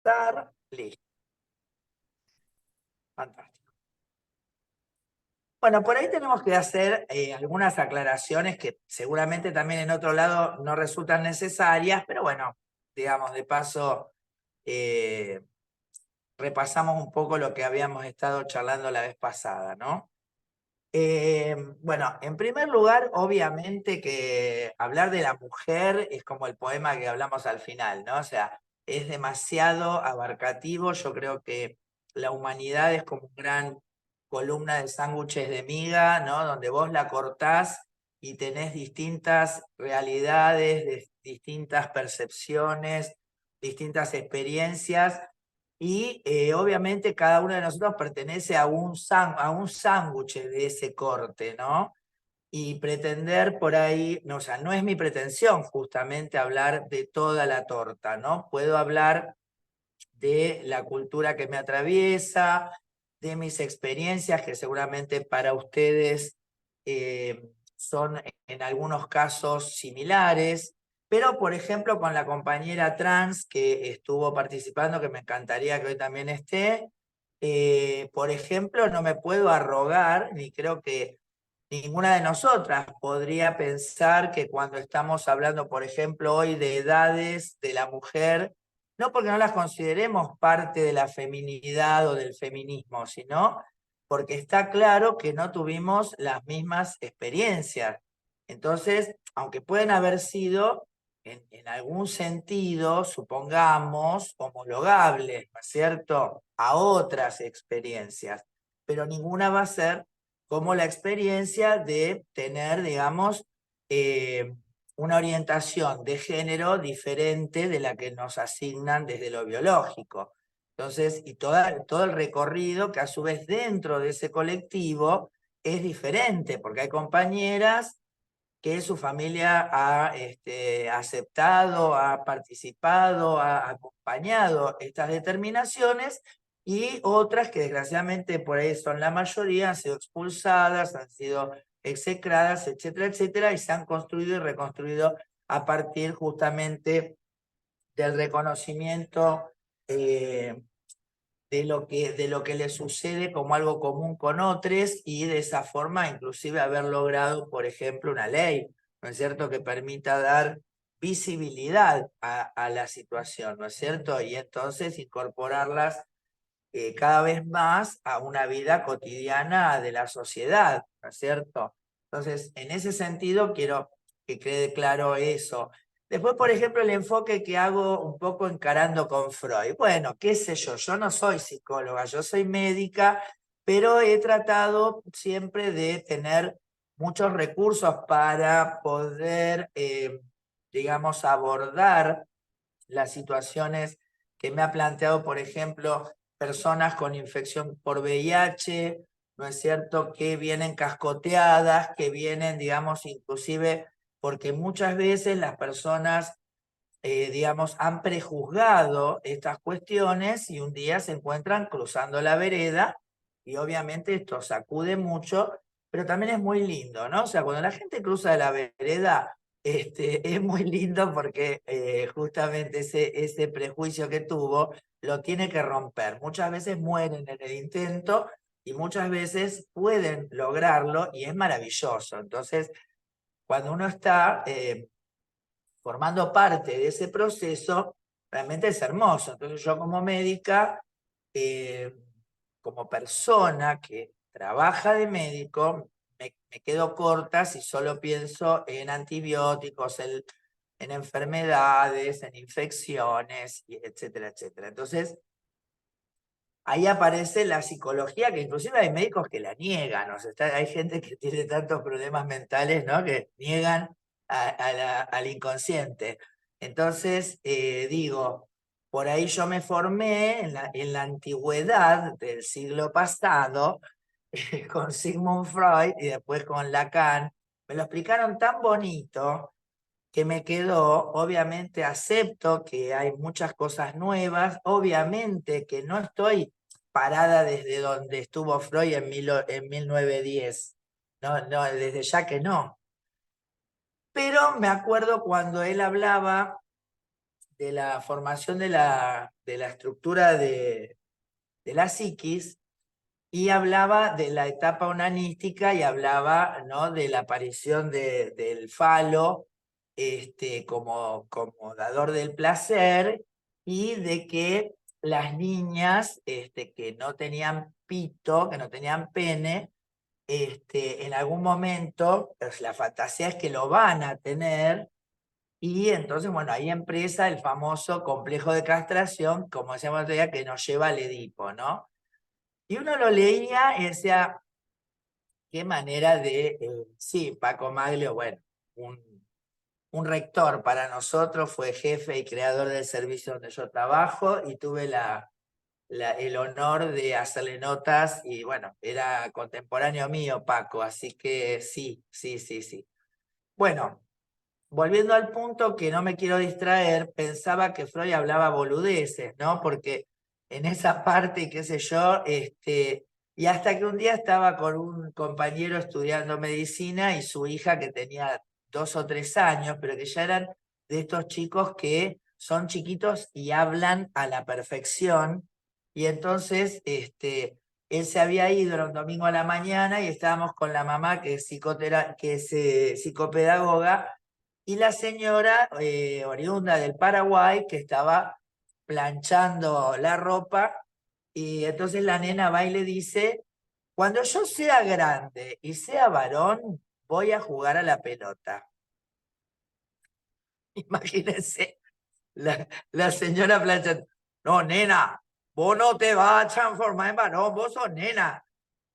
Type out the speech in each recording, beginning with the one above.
empezar. Listo. Fantástico. Bueno, por ahí tenemos que hacer algunas aclaraciones que seguramente también en otro lado no resultan necesarias, pero bueno, digamos, de paso repasamos un poco lo que habíamos estado charlando la vez pasada, ¿no? Bueno, en primer lugar, obviamente que hablar de la mujer es como el poema que hablamos al final, ¿no? O sea, es demasiado abarcativo. Yo creo que la humanidad es como una gran columna de sándwiches de miga, ¿no? Donde vos la cortás y tenés distintas realidades, distintas percepciones, distintas experiencias y obviamente cada uno de nosotros pertenece a un sándwich de ese corte, ¿no? Y pretender por ahí, no, o sea, no es mi pretensión justamente hablar de toda la torta, ¿no? Puedo hablar de la cultura que me atraviesa, de mis experiencias que seguramente para ustedes son en algunos casos similares, pero por ejemplo con la compañera trans que estuvo participando, que me encantaría que hoy también esté, por ejemplo, no me puedo arrogar, ni creo que ninguna de nosotras podría pensar que cuando estamos hablando, por ejemplo, hoy de edades de la mujer, no porque no las consideremos parte de la feminidad o del feminismo, sino porque está claro que no tuvimos las mismas experiencias. Entonces, aunque pueden haber sido en algún sentido, supongamos, homologables, ¿no es cierto?, a otras experiencias, pero ninguna va a ser como la experiencia de tener, digamos, una orientación de género diferente de la que nos asignan desde lo biológico. Entonces, y todo el recorrido que a su vez dentro de ese colectivo es diferente, porque hay compañeras que su familia ha aceptado, ha participado, ha acompañado estas determinaciones, y otras que desgraciadamente por ahí son la mayoría, han sido expulsadas, han sido execradas, etcétera, etcétera, y se han construido y reconstruido a partir justamente del reconocimiento de lo que le sucede como algo común con otros, y de esa forma inclusive haber logrado, por ejemplo, una ley, ¿no es cierto?, que permita dar visibilidad a la situación, ¿no es cierto? Y entonces incorporarlas cada vez más a una vida cotidiana de la sociedad, ¿no es cierto? Entonces, en ese sentido, quiero que quede claro eso. Después, por ejemplo, el enfoque que hago un poco encarando con Freud. Bueno, qué sé yo no soy psicóloga, yo soy médica, pero he tratado siempre de tener muchos recursos para poder, digamos, abordar las situaciones que me ha planteado, por ejemplo, personas con infección por VIH, ¿no es cierto?, que vienen cascoteadas, que vienen, digamos, inclusive porque muchas veces las personas, digamos, han prejuzgado estas cuestiones y un día se encuentran cruzando la vereda, y obviamente esto sacude mucho, pero también es muy lindo, ¿no? O sea, cuando la gente cruza la vereda, es muy lindo porque justamente ese prejuicio que tuvo lo tiene que romper. Muchas veces mueren en el intento y muchas veces pueden lograrlo y es maravilloso. Entonces, cuando uno está formando parte de ese proceso, realmente es hermoso. Entonces yo como médica, eh, como persona que trabaja de médico, me quedo corta si solo pienso en antibióticos, en enfermedades, en infecciones, etcétera, etcétera. Entonces, ahí aparece la psicología, que inclusive hay médicos que la niegan, o sea, hay gente que tiene tantos problemas mentales, ¿no?, que niegan al inconsciente. Entonces, digo, por ahí yo me formé en la antigüedad del siglo pasado, con Sigmund Freud y después con Lacan. Me lo explicaron tan bonito que me quedó. Obviamente acepto que hay muchas cosas nuevas, obviamente que no estoy parada desde donde estuvo Freud en 1910, no, no, desde ya que no. Pero me acuerdo cuando él hablaba de la formación de la estructura de la psiquis, y hablaba de la etapa onanística y hablaba, ¿no?, de la aparición del falo como dador del placer, y de que las niñas que no tenían pito, que no tenían pene, en algún momento, pues, la fantasía es que lo van a tener, y entonces, bueno, ahí empieza el famoso complejo de castración, como decíamos el otro día, que nos lleva al Edipo, ¿no? Y uno lo leía y decía, qué manera de, sí, Paco Maglio, bueno, un rector para nosotros, fue jefe y creador del servicio donde yo trabajo, y tuve el honor de hacerle notas, y bueno, era contemporáneo mío, Paco, así que sí, sí, sí, sí. Bueno, volviendo al punto, que no me quiero distraer, pensaba que Freud hablaba boludeces, ¿no? Porque en esa parte, y qué sé yo, y hasta que un día estaba con un compañero estudiando medicina y su hija, que tenía 2 o 3 años, pero que ya eran de estos chicos que son chiquitos y hablan a la perfección. Y entonces, él se había ido, era un domingo a la mañana, y estábamos con la mamá, que es, psicopedagoga, y la señora, oriunda del Paraguay, que estaba planchando la ropa, y entonces la nena va y le dice, cuando yo sea grande y sea varón, voy a jugar a la pelota. Imagínense, la señora planchando, no, nena, vos no te vas a transformar en varón, vos sos nena.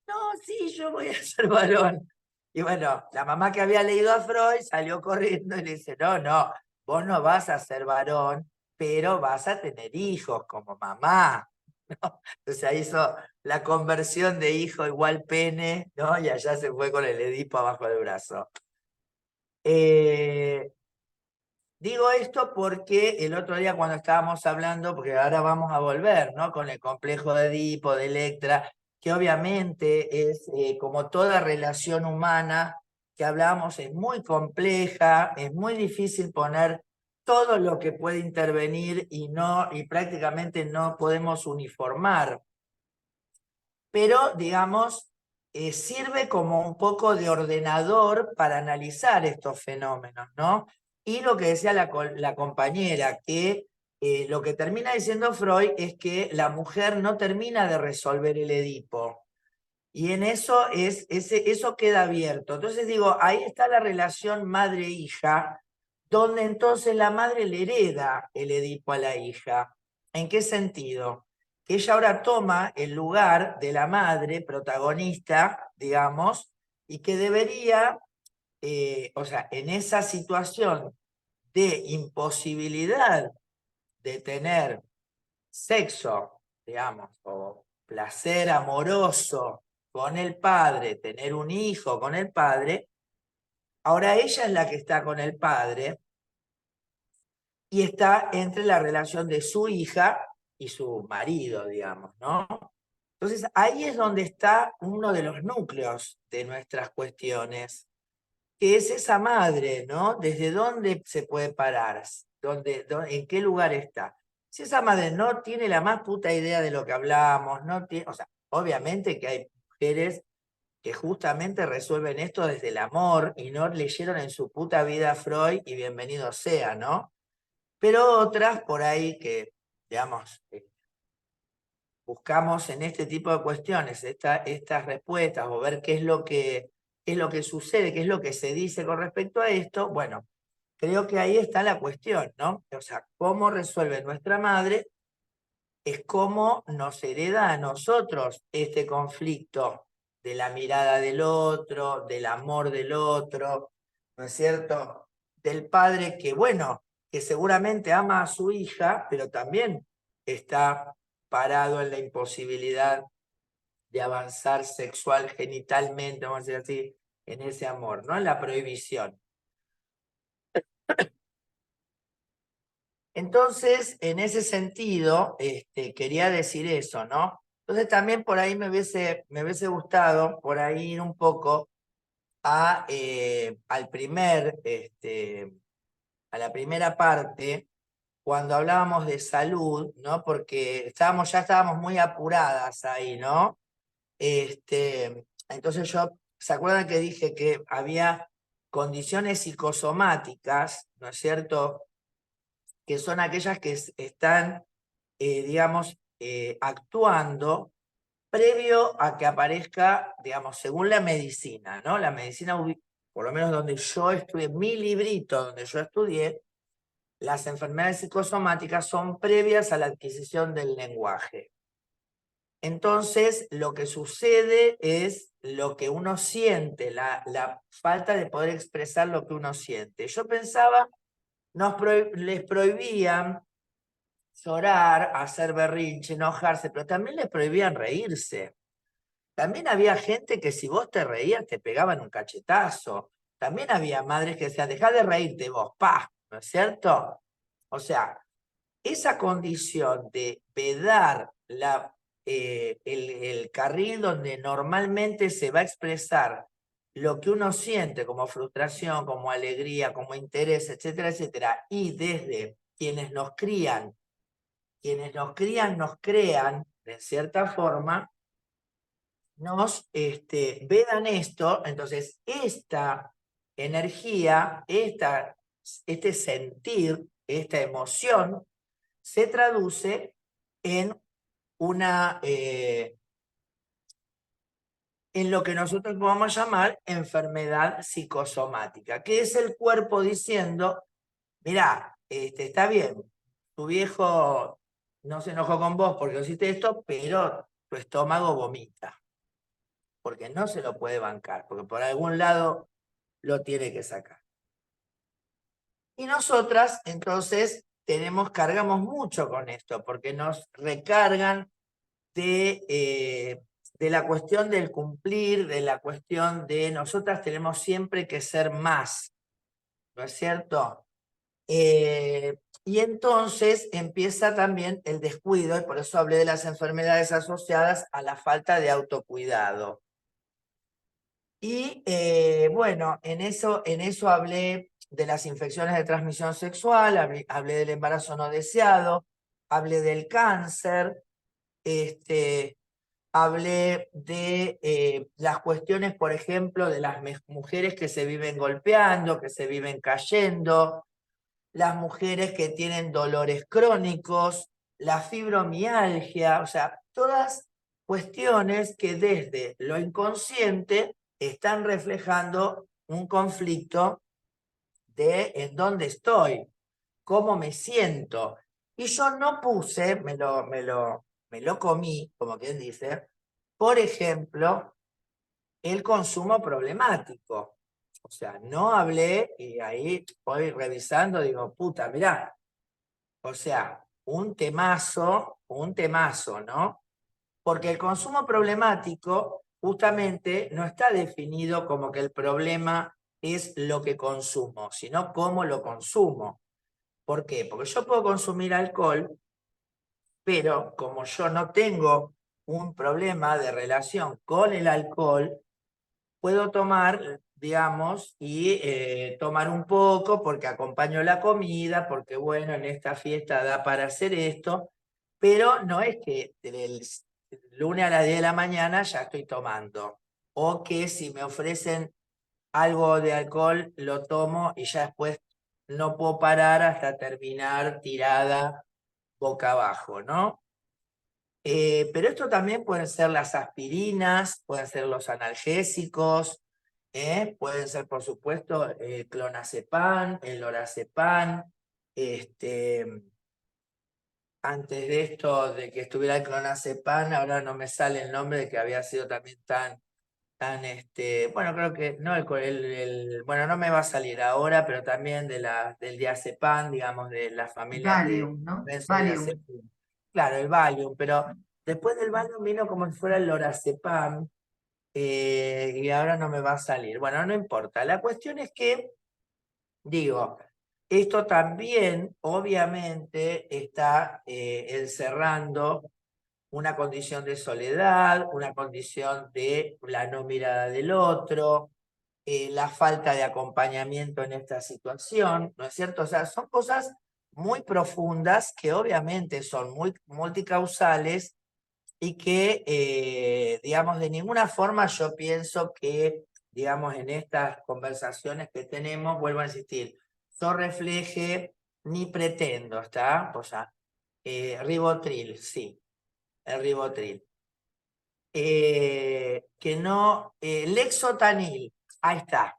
No, sí, yo voy a ser varón. Y bueno, la mamá, que había leído a Freud, salió corriendo y le dice, no, no, vos no vas a ser varón, pero vas a tener hijos como mamá, ¿no? Entonces ahí hizo la conversión de hijo igual pene, ¿no? Y allá se fue con el Edipo abajo del brazo. Eh, Digo esto porque el otro día, cuando estábamos hablando, porque ahora vamos a volver, ¿no?, con el complejo de Edipo, de Electra, que obviamente es, como toda relación humana que hablamos, es muy compleja, es muy difícil poner todo lo que puede intervenir, y prácticamente no podemos uniformar, pero digamos, sirve como un poco de ordenador para analizar estos fenómenos, ¿no? Y lo que decía la compañera, que lo que termina diciendo Freud es que la mujer no termina de resolver el Edipo. Y en eso, eso queda abierto. Entonces digo, ahí está la relación madre-hija, donde entonces la madre le hereda el Edipo a la hija. ¿En qué sentido? Que ella ahora toma el lugar de la madre protagonista, digamos, y que debería, o sea, en esa situación de imposibilidad de tener sexo, digamos, o placer amoroso con el padre, tener un hijo con el padre, ahora ella es la que está con el padre, y está entre la relación de su hija y su marido, digamos, ¿no? Entonces ahí es donde está uno de los núcleos de nuestras cuestiones, que es esa madre, ¿no? ¿Desde dónde se puede parar? ¿En qué lugar está? Si esa madre no tiene la más puta idea de lo que hablamos, no tiene, o sea, obviamente que hay mujeres que justamente resuelven esto desde el amor y no leyeron en su puta vida a Freud, y bienvenido sea, ¿no? Pero otras por ahí que, digamos, buscamos en este tipo de cuestiones estas respuestas, o ver qué es lo que sucede, qué es lo que se dice con respecto a esto. Bueno, creo que ahí está la cuestión, ¿no? O sea, cómo resuelve nuestra madre es cómo nos hereda a nosotros este conflicto de la mirada del otro, del amor del otro, ¿no es cierto? Del padre que, bueno, que seguramente ama a su hija, pero también está parado en la imposibilidad de avanzar sexual, genitalmente, vamos a decir así, en ese amor, ¿no? En la prohibición. Entonces, en ese sentido, quería decir eso, ¿no? Entonces también por ahí me hubiese gustado por ahí ir un poco a la primera parte, cuando hablábamos de salud, ¿no? Porque ya estábamos muy apuradas ahí, ¿no? Entonces ¿se acuerdan que dije que había condiciones psicosomáticas, ¿no es cierto? Que son aquellas que están, digamos, actuando previo a que aparezca, digamos, según la medicina, ¿no? La medicina, por lo menos donde yo estudié, mi librito donde yo estudié, las enfermedades psicosomáticas son previas a la adquisición del lenguaje. Entonces, lo que sucede es lo que uno siente, la falta de poder expresar lo que uno siente. Yo pensaba, les prohibían llorar, hacer berrinche, enojarse, pero también les prohibían reírse. También había gente que si vos te reías te pegaban un cachetazo. También había madres que decían, dejá de reírte vos, pa, ¿no es cierto? O sea, esa condición de vedar el carril donde normalmente se va a expresar lo que uno siente como frustración, como alegría, como interés, etcétera, etcétera, y desde nos crean, de cierta forma, nos vedan esto, entonces esta energía, este sentir, esta emoción, se traduce en en lo que nosotros podemos llamar enfermedad psicosomática, que es el cuerpo diciendo, mirá, está bien, tu viejo no se enojó con vos porque hiciste esto, pero tu estómago vomita, porque no se lo puede bancar, porque por algún lado lo tiene que sacar. Y nosotras, entonces, cargamos mucho con esto, porque nos recargan de la cuestión del cumplir, de la cuestión de nosotras tenemos siempre que ser más, ¿no es cierto? Y entonces empieza también el descuido, y por eso hablé de las enfermedades asociadas a la falta de autocuidado. Y bueno, en eso hablé de las infecciones de transmisión sexual, hablé del embarazo no deseado, hablé del cáncer, hablé de las cuestiones, por ejemplo, de las mujeres que se viven golpeando, que se viven cayendo, las mujeres que tienen dolores crónicos, la fibromialgia, o sea, todas cuestiones que desde lo inconsciente están reflejando un conflicto de en dónde estoy, cómo me siento. Y yo no puse, me lo comí, como quien dice, por ejemplo, el consumo problemático. O sea, no hablé y ahí voy revisando, digo, puta, mirá, o sea, un temazo, ¿no? Porque el consumo problemático justamente no está definido como que el problema es lo que consumo, sino cómo lo consumo. ¿Por qué? Porque yo puedo consumir alcohol, pero como yo no tengo un problema de relación con el alcohol, puedo tomar, digamos, y tomar un poco porque acompaño la comida, porque bueno, en esta fiesta da para hacer esto, pero no es que el lunes a las 10 de la mañana ya estoy tomando, o que si me ofrecen algo de alcohol, lo tomo y ya después no puedo parar hasta terminar tirada boca abajo, ¿no? Pero esto también pueden ser las aspirinas, pueden ser los analgésicos, pueden ser, por supuesto, el clonazepam, el lorazepam. Antes de esto, de que estuviera el clonazepam, ahora no me sale el nombre de que había sido también bueno, creo que, no, bueno, no me va a salir ahora, pero también del diazepam, digamos, de las familias de Valium, ¿no? Valium. benzodiazepam. Claro, el Valium, pero después del Valium vino como si fuera el lorazepam, y ahora no me va a salir. Bueno, no importa. La cuestión es que, digo, esto también obviamente está encerrando una condición de soledad, una condición de la no mirada del otro, la falta de acompañamiento en esta situación, ¿no es cierto? O sea, son cosas muy profundas que obviamente son muy multicausales y que, digamos, de ninguna forma yo pienso que, digamos, en estas conversaciones que tenemos, vuelvo a insistir, yo refleje ni pretendo, ¿está? O sea, Rivotril, sí, el Rivotril. Que no, Lexotanil, ahí está,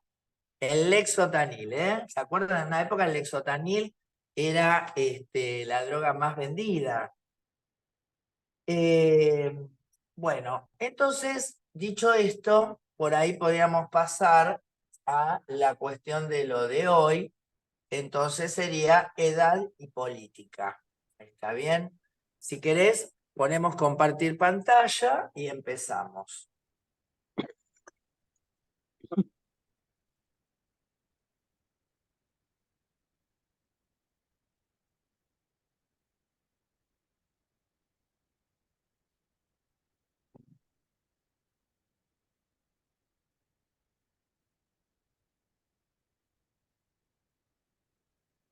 el Lexotanil, ¿eh? ¿Se acuerdan? En una época el Lexotanil era la droga más vendida. Eh, bueno, entonces, dicho esto, por ahí podríamos pasar a la cuestión de lo de hoy. Entonces sería edad y política. ¿Está bien? Si querés, ponemos compartir pantalla y empezamos.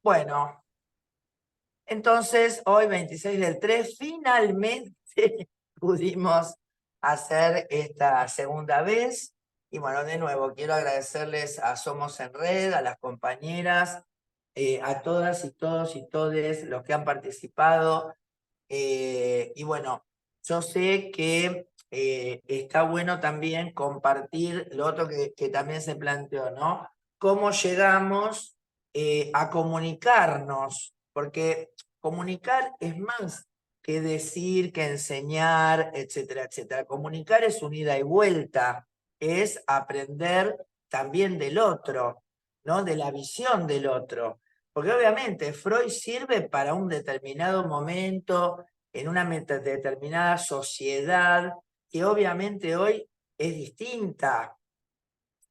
Bueno, entonces hoy 26/3 finalmente pudimos hacer esta segunda vez. Y bueno, de nuevo, quiero agradecerles a Somos en Red, a las compañeras, a todas y todos y todes los que han participado. Y bueno, yo sé que está bueno también compartir lo otro que también se planteó, ¿no? Cómo llegamos a comunicarnos, porque comunicar es más que decir, que enseñar, etcétera, etcétera. Comunicar es un ida y vuelta, es aprender también del otro, ¿no? De la visión del otro. Porque obviamente Freud sirve para un determinado momento, en una determinada sociedad, que obviamente hoy es distinta.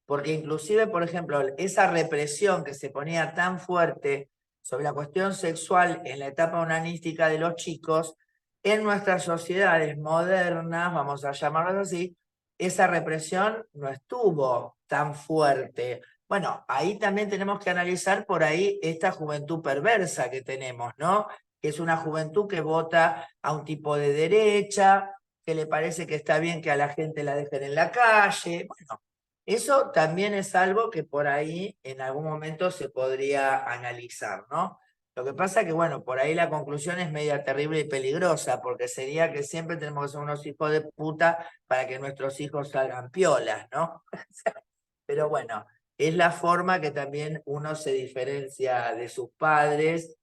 Porque inclusive, por ejemplo, esa represión que se ponía tan fuerte sobre la cuestión sexual en la etapa onanística de los chicos, en nuestras sociedades modernas, vamos a llamarlas así, esa represión no estuvo tan fuerte. Bueno, ahí también tenemos que analizar por ahí esta juventud perversa que tenemos, ¿no? Que es una juventud que vota a un tipo de derecha, que le parece que está bien que a la gente la dejen en la calle. Bueno, eso también es algo que por ahí en algún momento se podría analizar, ¿no? Lo que pasa que, bueno, por ahí la conclusión es media terrible y peligrosa, porque sería que siempre tenemos que ser unos hijos de puta para que nuestros hijos salgan piolas, ¿no? Pero bueno, es la forma que también uno se diferencia de sus padres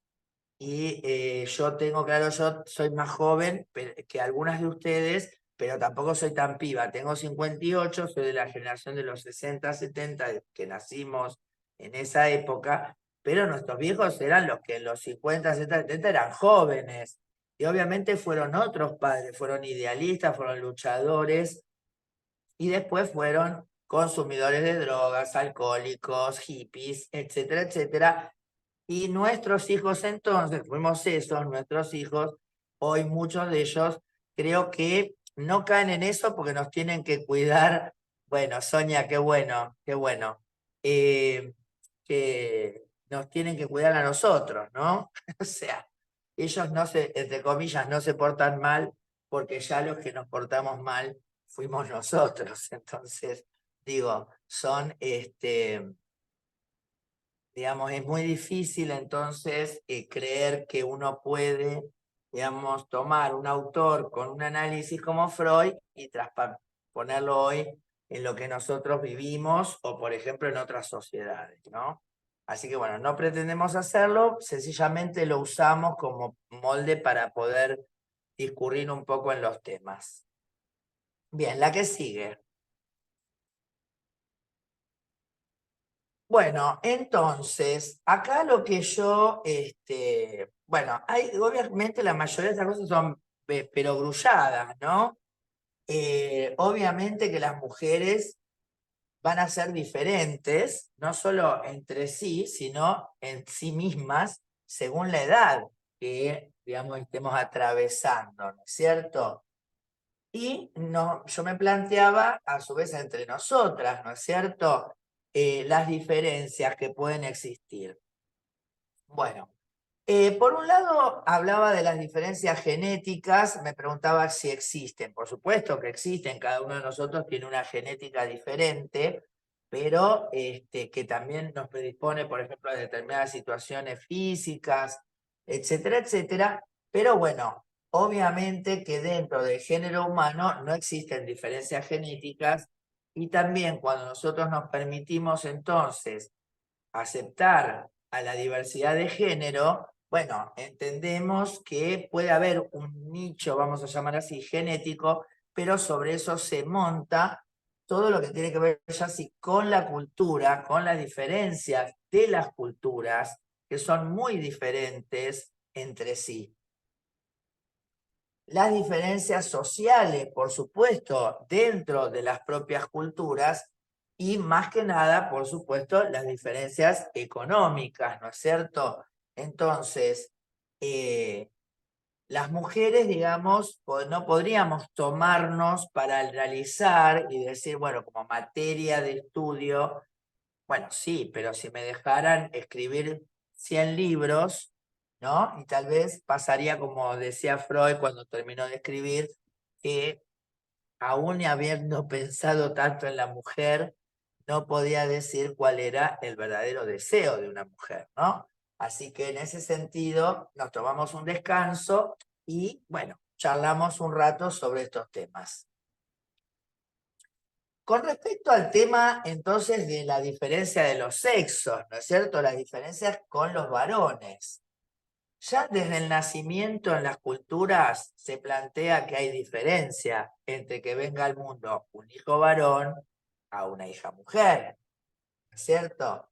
y yo tengo claro, yo soy más joven que algunas de ustedes, pero tampoco soy tan piba. Tengo 58, soy de la generación de los 60, 70, que nacimos en esa época, pero nuestros viejos eran los que en los 50, 60, 70 eran jóvenes. Y obviamente fueron otros padres, fueron idealistas, fueron luchadores, y después fueron consumidores de drogas, alcohólicos, hippies, etcétera, etcétera. Y nuestros hijos entonces, fuimos esos, nuestros hijos, hoy muchos de ellos creo que no caen en eso porque nos tienen que cuidar. Bueno, Sonia, qué bueno, qué bueno. Que nos tienen que cuidar a nosotros, ¿no? O sea, ellos no se, entre comillas, no se portan mal porque ya los que nos portamos mal fuimos nosotros. Entonces, digo, son digamos, es muy difícil entonces creer que uno puede, digamos, tomar un autor con un análisis como Freud y ponerlo hoy en lo que nosotros vivimos o, por ejemplo, en otras sociedades, ¿no? Así que bueno, no pretendemos hacerlo, sencillamente lo usamos como molde para poder discurrir un poco en los temas. Bien, la que sigue. Bueno, entonces, acá lo que yo, bueno, hay, obviamente la mayoría de estas cosas son perogrulladas, ¿no? Obviamente que las mujeres van a ser diferentes, no solo entre sí, sino en sí mismas, según la edad que, digamos, estemos atravesando, ¿no es cierto? Y no, yo me planteaba, a su vez, entre nosotras, ¿no es cierto? Las diferencias que pueden existir. Bueno, Por un lado, hablaba de las diferencias genéticas, me preguntaba si existen. Por supuesto que existen, cada uno de nosotros tiene una genética diferente, pero que también nos predispone, por ejemplo, a determinadas situaciones físicas, etcétera, etcétera. Pero bueno, obviamente que dentro del género humano no existen diferencias genéticas y también cuando nosotros nos permitimos entonces aceptar a la diversidad de género, bueno, entendemos que puede haber un nicho, vamos a llamar así, genético, pero sobre eso se monta todo lo que tiene que ver ya sí con la cultura, con las diferencias de las culturas, que son muy diferentes entre sí. Las diferencias sociales, por supuesto, dentro de las propias culturas y más que nada, por supuesto, las diferencias económicas, ¿no es cierto? Entonces, las mujeres, digamos, no podríamos tomarnos para realizar y decir, bueno, como materia de estudio, bueno, sí, pero si me dejaran escribir 100 libros, ¿no? Y tal vez pasaría como decía Freud cuando terminó de escribir, que aún y habiendo pensado tanto en la mujer, no podía decir cuál era el verdadero deseo de una mujer, ¿no? Así que en ese sentido nos tomamos un descanso y, bueno, charlamos un rato sobre estos temas. Con respecto al tema entonces de la diferencia de los sexos, ¿no es cierto? Las diferencias con los varones. Ya desde el nacimiento en las culturas se plantea que hay diferencia entre que venga al mundo un hijo varón a una hija mujer, ¿no es cierto?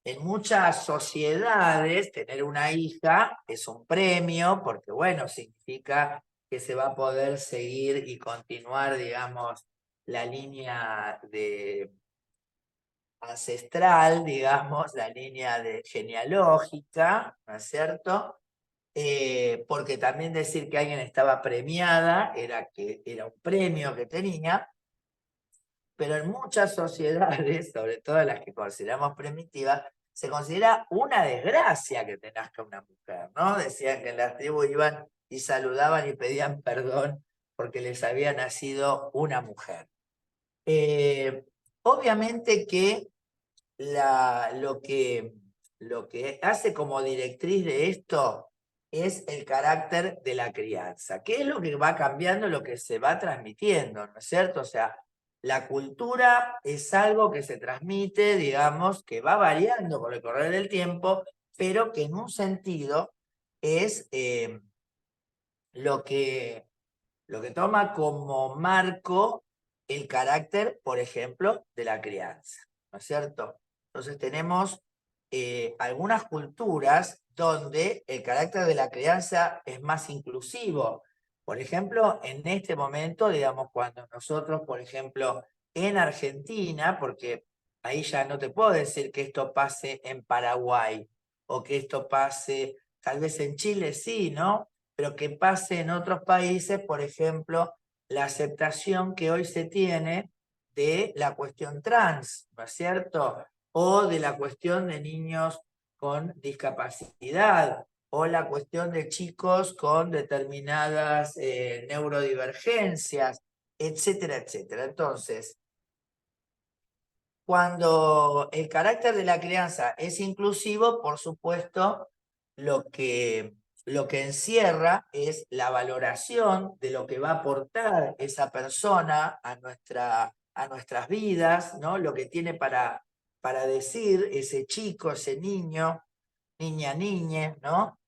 En muchas sociedades tener una hija es un premio porque, bueno, significa que se va a poder seguir y continuar, digamos, la línea de ancestral, digamos, la línea de genealógica, ¿no es cierto? Porque también decir que alguien estaba premiada era que era un premio que tenía, pero en muchas sociedades, sobre todo las que consideramos primitivas, se considera una desgracia que te nazca una mujer, ¿no? Decían que en las tribus iban y saludaban y pedían perdón porque les había nacido una mujer. Obviamente que lo lo que hace como directriz de esto es el carácter de la crianza, que es lo que va cambiando, lo que se va transmitiendo, ¿no es cierto? O sea, la cultura es algo que se transmite, digamos, que va variando con el correr del tiempo, pero que en un sentido es lo que, lo que toma como marco el carácter, por ejemplo, de la crianza, ¿no es cierto? Entonces tenemos algunas culturas donde el carácter de la crianza es más inclusivo. Por ejemplo, en este momento, digamos, cuando nosotros, por ejemplo, en Argentina, porque ahí ya no te puedo decir que esto pase en Paraguay o que esto pase, tal vez en Chile sí, ¿no? Pero que pase en otros países, por ejemplo, la aceptación que hoy se tiene de la cuestión trans, ¿no es cierto? O de la cuestión de niños con discapacidad, o la cuestión de chicos con determinadas neurodivergencias, etcétera, etcétera. Entonces, cuando el carácter de la crianza es inclusivo, por supuesto, lo que, lo que encierra es la valoración de lo que va a aportar esa persona a nuestras vidas, ¿no? Lo que tiene para decir ese chico, ese niño, niña, niñe, ¿no?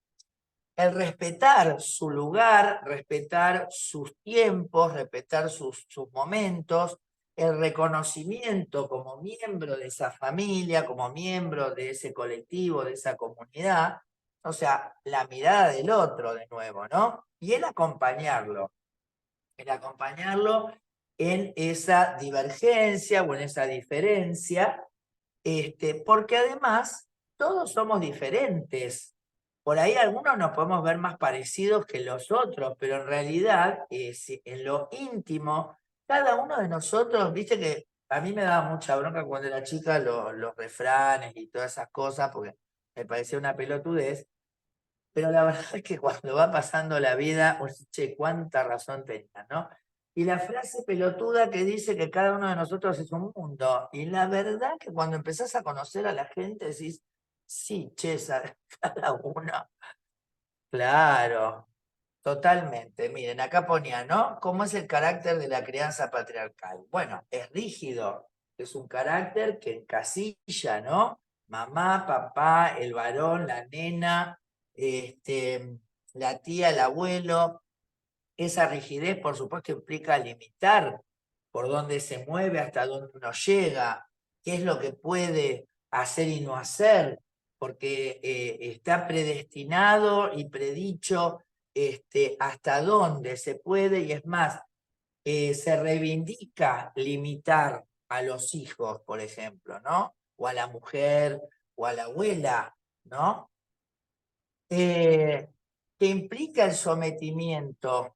El respetar su lugar, respetar sus tiempos, respetar sus momentos, el reconocimiento como miembro de esa familia, como miembro de ese colectivo, de esa comunidad, o sea, la mirada del otro de nuevo, ¿no? Y el acompañarlo en esa divergencia o en esa diferencia, porque además todos somos diferentes. Por ahí algunos nos podemos ver más parecidos que los otros, pero en realidad, en lo íntimo, cada uno de nosotros, viste que a mí me daba mucha bronca cuando era chica los refranes y todas esas cosas, porque me parecía una pelotudez, pero la verdad es que cuando va pasando la vida, pues, che, cuánta razón tenía, ¿no? Y la frase pelotuda que dice que cada uno de nosotros es un mundo. Y la verdad que cuando empezás a conocer a la gente decís, sí, che, cada uno. Claro, totalmente. Miren, acá ponía, ¿no? ¿Cómo es el carácter de la crianza patriarcal? Bueno, es rígido, es un carácter que encasilla, ¿no? Mamá, papá, el varón, la nena, la tía, el abuelo. Esa rigidez, por supuesto, implica limitar por dónde se mueve, hasta dónde uno llega, qué es lo que puede hacer y no hacer, porque está predestinado y predicho hasta dónde se puede, y es más, se reivindica limitar a los hijos, por ejemplo, ¿no? O a la mujer, o a la abuela, ¿no? Que implica el sometimiento,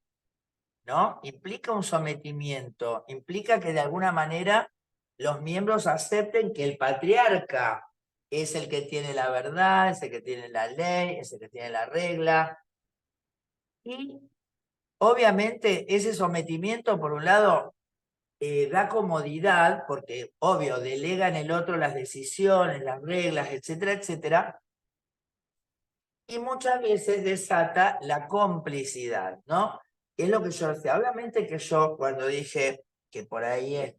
¿no? Implica un sometimiento, implica que de alguna manera los miembros acepten que el patriarca es el que tiene la verdad, es el que tiene la ley, es el que tiene la regla. Y obviamente ese sometimiento, por un lado, da comodidad, porque obvio, delega en el otro las decisiones, las reglas, etcétera, etcétera. Y muchas veces desata la complicidad, ¿no? Es lo que yo decía. Obviamente que yo cuando dije que por ahí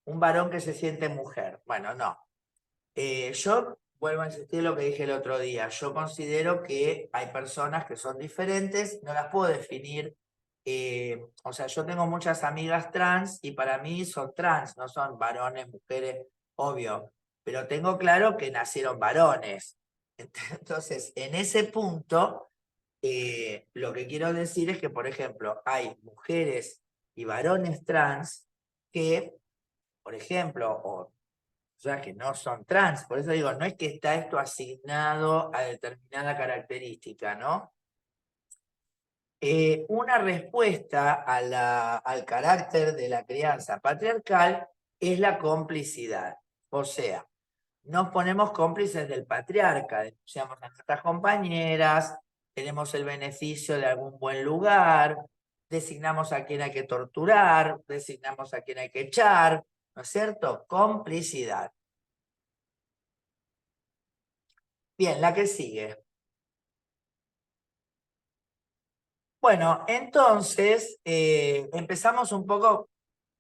un varón que se siente mujer, bueno, no. Yo vuelvo a insistir lo que dije el otro día. Yo considero que hay personas que son diferentes, no las puedo definir. O sea, yo tengo muchas amigas trans y para mí son trans, no son varones, mujeres, obvio. Pero tengo claro que nacieron varones. Entonces, en ese punto, lo que quiero decir es que, por ejemplo, hay mujeres y varones trans que, por ejemplo, o sea, que no son trans. Por eso digo, no es que está esto asignado a determinada característica, ¿no? Una respuesta al carácter de la crianza patriarcal es la complicidad. O sea, nos ponemos cómplices del patriarca, denunciamos a nuestras compañeras, tenemos el beneficio de algún buen lugar, designamos a quien hay que torturar, designamos a quien hay que echar, ¿no es cierto? Complicidad. Bien, la que sigue. Bueno, entonces empezamos un poco,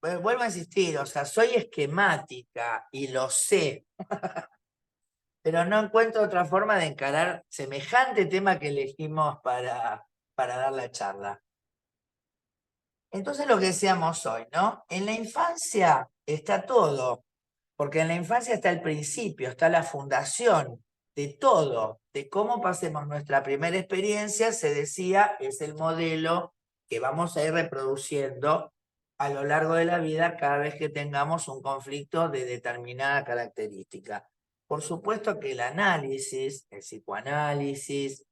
vuelvo a insistir, o sea, soy esquemática y lo sé, pero no encuentro otra forma de encarar semejante tema que elegimos para dar la charla. Entonces lo que decíamos hoy, ¿no? En la infancia está todo, porque en la infancia está el principio, está la fundación de todo, de cómo pasemos nuestra primera experiencia, se decía, es el modelo que vamos a ir reproduciendo a lo largo de la vida cada vez que tengamos un conflicto de determinada característica. Por supuesto que el análisis, el psicoanálisis,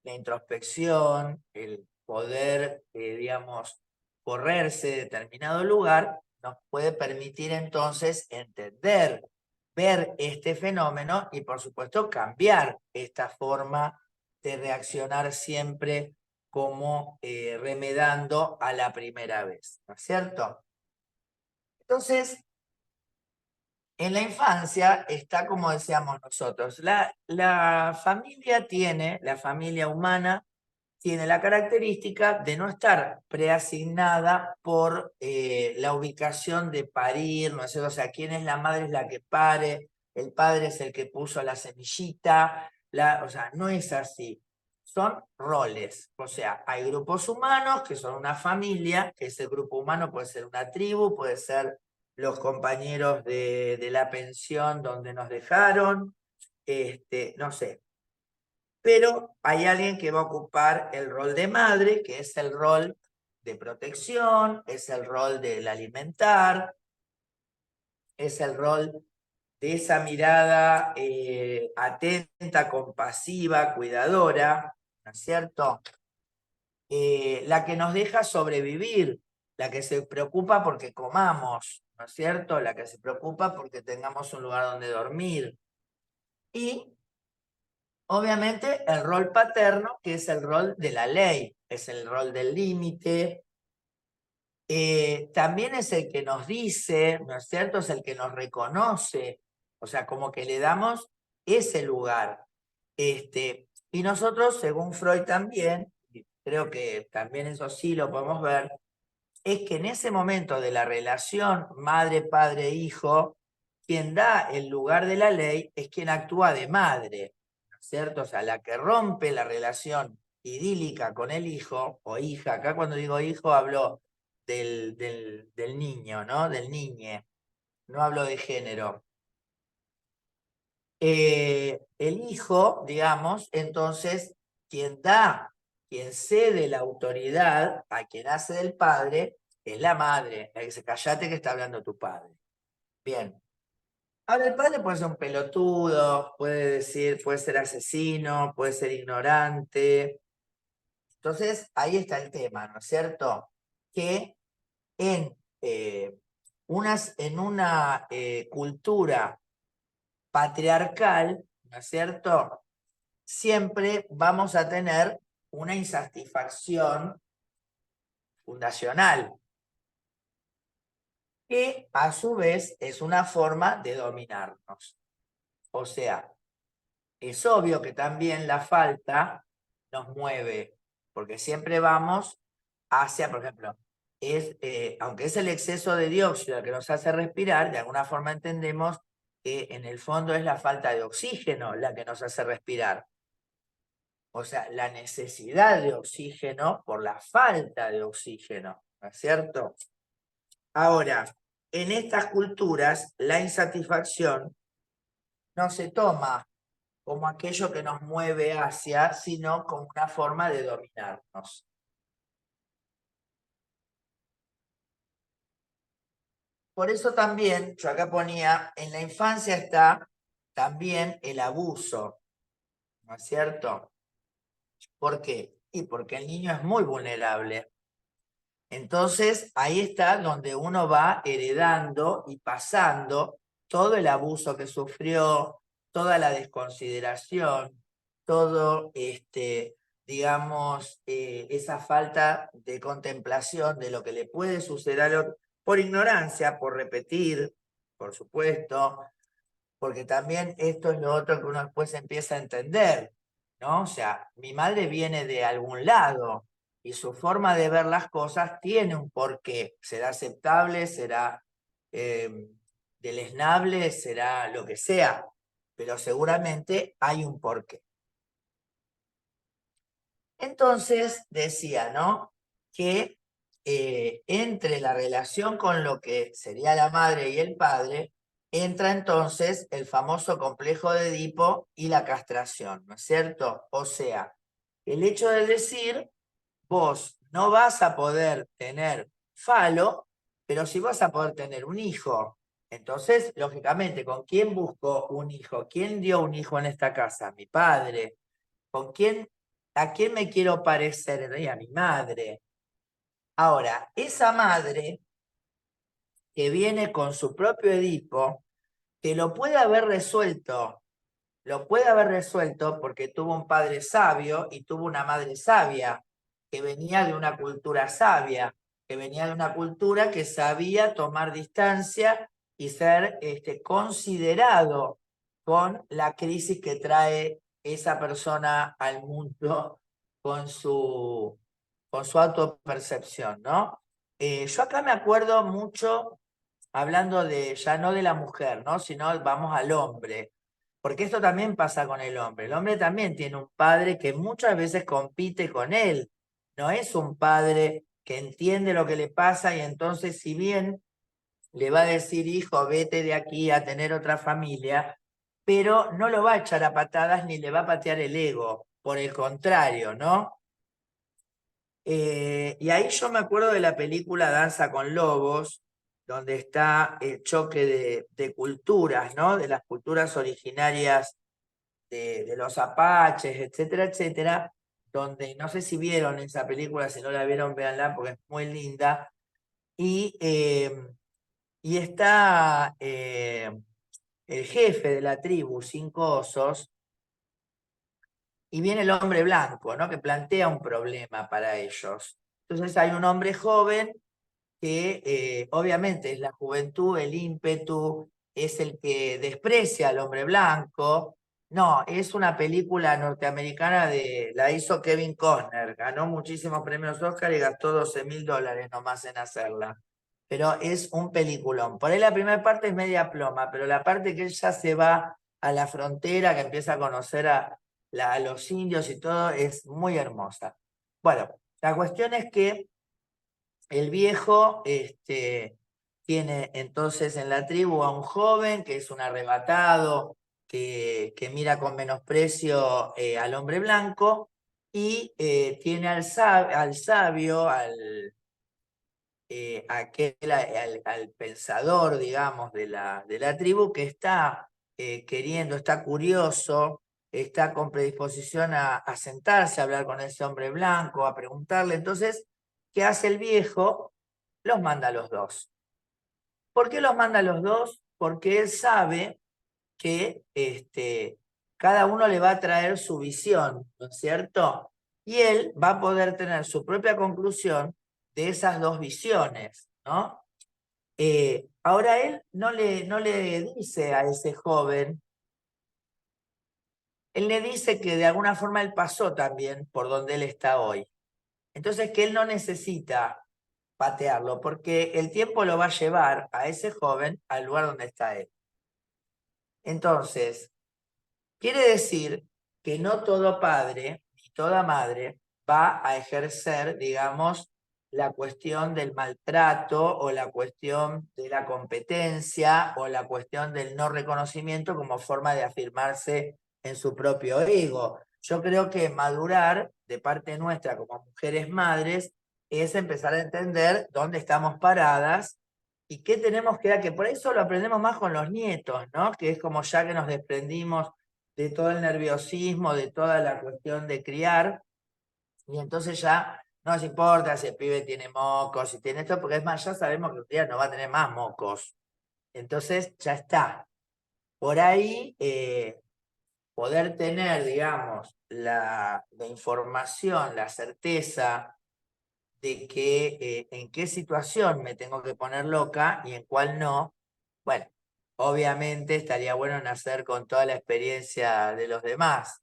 la introspección, el poder, digamos, correrse de determinado lugar, nos puede permitir entonces entender, ver este fenómeno y por supuesto cambiar esta forma de reaccionar siempre como remedando a la primera vez, ¿no es cierto? Entonces, en la infancia está como decíamos nosotros, la familia tiene, la familia humana, tiene la característica de no estar preasignada por la ubicación de parir, ¿no es cierto? O sea, quién es la madre es la que pare, el padre es el que puso la semillita, o sea, no es así. Son roles, o sea, hay grupos humanos que son una familia, que ese grupo humano puede ser una tribu, puede ser los compañeros de la pensión donde nos dejaron, no sé, pero hay alguien que va a ocupar el rol de madre, que es el rol de protección, es el rol del alimentar, es el rol de esa mirada atenta, compasiva, cuidadora, ¿no es cierto? La que nos deja sobrevivir, la que se preocupa porque comamos, ¿no es cierto? La que se preocupa porque tengamos un lugar donde dormir. Y obviamente el rol paterno, que es el rol de la ley, es el rol del límite, también es el que nos dice, ¿no es cierto? Es el que nos reconoce, o sea, como que le damos ese lugar. Y nosotros, según Freud también, y creo que también eso sí lo podemos ver, es que en ese momento de la relación madre, padre, hijo, quien da el lugar de la ley es quien actúa de madre, ¿no es cierto? O sea, la que rompe la relación idílica con el hijo o hija, acá cuando digo hijo hablo del niño, ¿no? Del niñe, no hablo de género. El hijo, digamos, entonces, quien cede la autoridad a quien hace del padre, es la madre, la que dice, callate que está hablando tu padre. Bien. Ahora, el padre puede ser un pelotudo, puede decir, puede ser asesino, puede ser ignorante. Entonces, ahí está el tema, ¿no es cierto? Que en, en una cultura patriarcal, ¿no es cierto? Siempre vamos a tener una insatisfacción fundacional, que a su vez es una forma de dominarnos. O sea, es obvio que también la falta nos mueve, porque siempre vamos hacia, por ejemplo, aunque es el exceso de dióxido que nos hace respirar, de alguna forma entendemos que en el fondo es la falta de oxígeno la que nos hace respirar. O sea, la necesidad de oxígeno por la falta de oxígeno, ¿no es cierto? Ahora, en estas culturas, la insatisfacción no se toma como aquello que nos mueve hacia, sino como una forma de dominarnos. Por eso también, yo acá ponía, en la infancia está también el abuso, ¿no es cierto? ¿Por qué? Y porque el niño es muy vulnerable. Entonces, ahí está donde uno va heredando y pasando todo el abuso que sufrió, toda la desconsideración, todo, digamos, esa falta de contemplación de lo que le puede suceder al otro, por ignorancia, por repetir, por supuesto, porque también esto es lo otro que uno después empieza a entender, ¿no? O sea, mi madre viene de algún lado y su forma de ver las cosas tiene un porqué. Será aceptable, será deleznable, será lo que sea, pero seguramente hay un porqué. Entonces decía, ¿no? Que entre la relación con lo que sería la madre y el padre, entra entonces el famoso complejo de Edipo y la castración, ¿no es cierto? O sea, el hecho de decir, vos no vas a poder tener falo, pero sí vas a poder tener un hijo. Entonces, lógicamente, ¿con quién busco un hijo? ¿Quién dio un hijo en esta casa? Mi padre. ¿Con quién, a quién me quiero parecer? A mi madre. Ahora, esa madre que viene con su propio Edipo, que lo puede haber resuelto porque tuvo un padre sabio y tuvo una madre sabia, que venía de una cultura sabia, que venía de una cultura que sabía tomar distancia y ser considerado con la crisis que trae esa persona al mundo con con su autopercepción, ¿no? Yo acá me acuerdo mucho, hablando de, ya no de la mujer, ¿no? Sino vamos al hombre, porque esto también pasa con el hombre. El hombre también tiene un padre que muchas veces compite con él, no es un padre que entiende lo que le pasa y entonces si bien le va a decir, hijo, vete de aquí a tener otra familia, pero no lo va a echar a patadas ni le va a patear el ego, por el contrario, ¿no? Y ahí yo me acuerdo de la película Danza con Lobos, donde está el choque de culturas, ¿no? De las culturas originarias de los apaches, etcétera, etcétera, donde no sé si vieron esa película, si no la vieron, véanla porque es muy linda. Y y está el jefe de la tribu, 5 osos, y viene el hombre blanco, ¿no? Que plantea un problema para ellos. Entonces hay un hombre joven que obviamente es la juventud, el ímpetu, es el que desprecia al hombre blanco. No, es una película norteamericana la hizo Kevin Costner, ganó muchísimos premios Oscar y gastó $12.000 nomás en hacerla. Pero es un peliculón. Por ahí la primera parte es media ploma, pero la parte que él ya se va a la frontera, que empieza a conocer a los indios y todo, es muy hermosa. Bueno, la cuestión es que el viejo tiene entonces en la tribu a un joven que es un arrebatado, que mira con menosprecio al hombre blanco, y tiene al sabio, al pensador, digamos, de la tribu, que está queriendo, está curioso, está con predisposición a sentarse, a hablar con ese hombre blanco, a preguntarle. Entonces, ¿qué hace el viejo? Los manda a los dos. ¿Por qué los manda a los dos? Porque él sabe que cada uno le va a traer su visión, ¿no es cierto? Y él va a poder tener su propia conclusión de esas dos visiones, ¿no? Ahora él no le dice a ese joven, él le dice que de alguna forma él pasó también por donde él está hoy. Entonces que él no necesita patearlo, porque el tiempo lo va a llevar a ese joven al lugar donde está él. Entonces, quiere decir que no todo padre ni toda madre va a ejercer, digamos, la cuestión del maltrato o la cuestión de la competencia o la cuestión del no reconocimiento como forma de afirmarse en su propio ego. Yo creo que madurar de parte nuestra como mujeres madres es empezar a entender dónde estamos paradas y qué tenemos que dar, que por eso lo aprendemos más con los nietos, ¿no? Que es como ya que nos desprendimos de todo el nerviosismo, de toda la cuestión de criar, y entonces ya no nos importa si el pibe tiene mocos, si tiene esto, porque es más, ya sabemos que un día no va a tener más mocos. Entonces ya está. Por ahí poder tener, digamos, la información, la certeza de que en qué situación me tengo que poner loca y en cuál no. Bueno, obviamente estaría bueno nacer con toda la experiencia de los demás,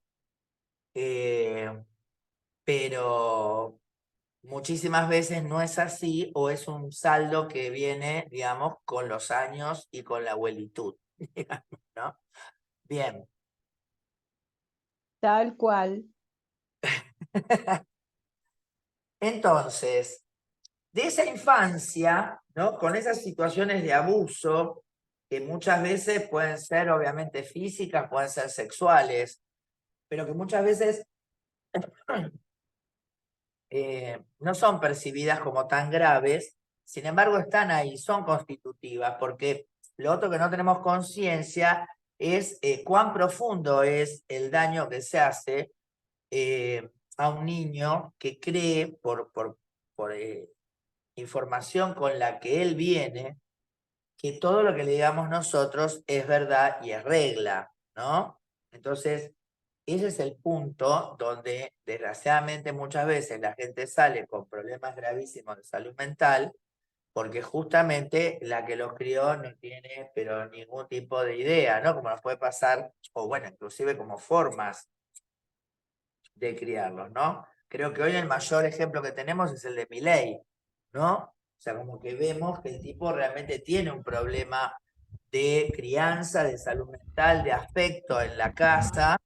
eh, pero muchísimas veces no es así o es un saldo que viene, digamos, con los años y con la abuelitud, digamos, ¿no? Bien. Tal cual. Entonces, de esa infancia, ¿no? Con esas situaciones de abuso, que muchas veces pueden ser obviamente físicas, pueden ser sexuales, pero que muchas veces no son percibidas como tan graves, sin embargo están ahí, son constitutivas, porque lo otro que no tenemos conciencia es cuán profundo es el daño que se hace a un niño que cree por información con la que él viene, que todo lo que le digamos nosotros es verdad y es regla, ¿no? Entonces, ese es el punto donde desgraciadamente muchas veces la gente sale con problemas gravísimos de salud mental porque justamente la que los crió no tiene pero ningún tipo de idea, ¿no? Como nos puede pasar, o bueno, inclusive como formas de criarlos, ¿no? Creo que hoy el mayor ejemplo que tenemos es el de Milei, ¿no? O sea, como que vemos que el tipo realmente tiene un problema de crianza, de salud mental, de afecto en la casa,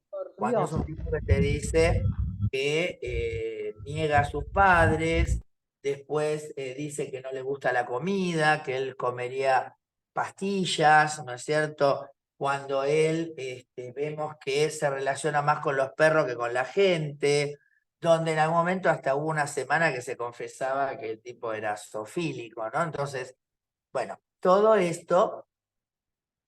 Por cuando es Dios. un tipo que te dice que niega a sus padres, después dice que no le gusta la comida, que él comería pastillas, ¿no es cierto? Cuando él vemos que se relaciona más con los perros que con la gente, donde en algún momento hasta hubo una semana que se confesaba que el tipo era zoofílico, ¿no? Entonces, bueno, todo esto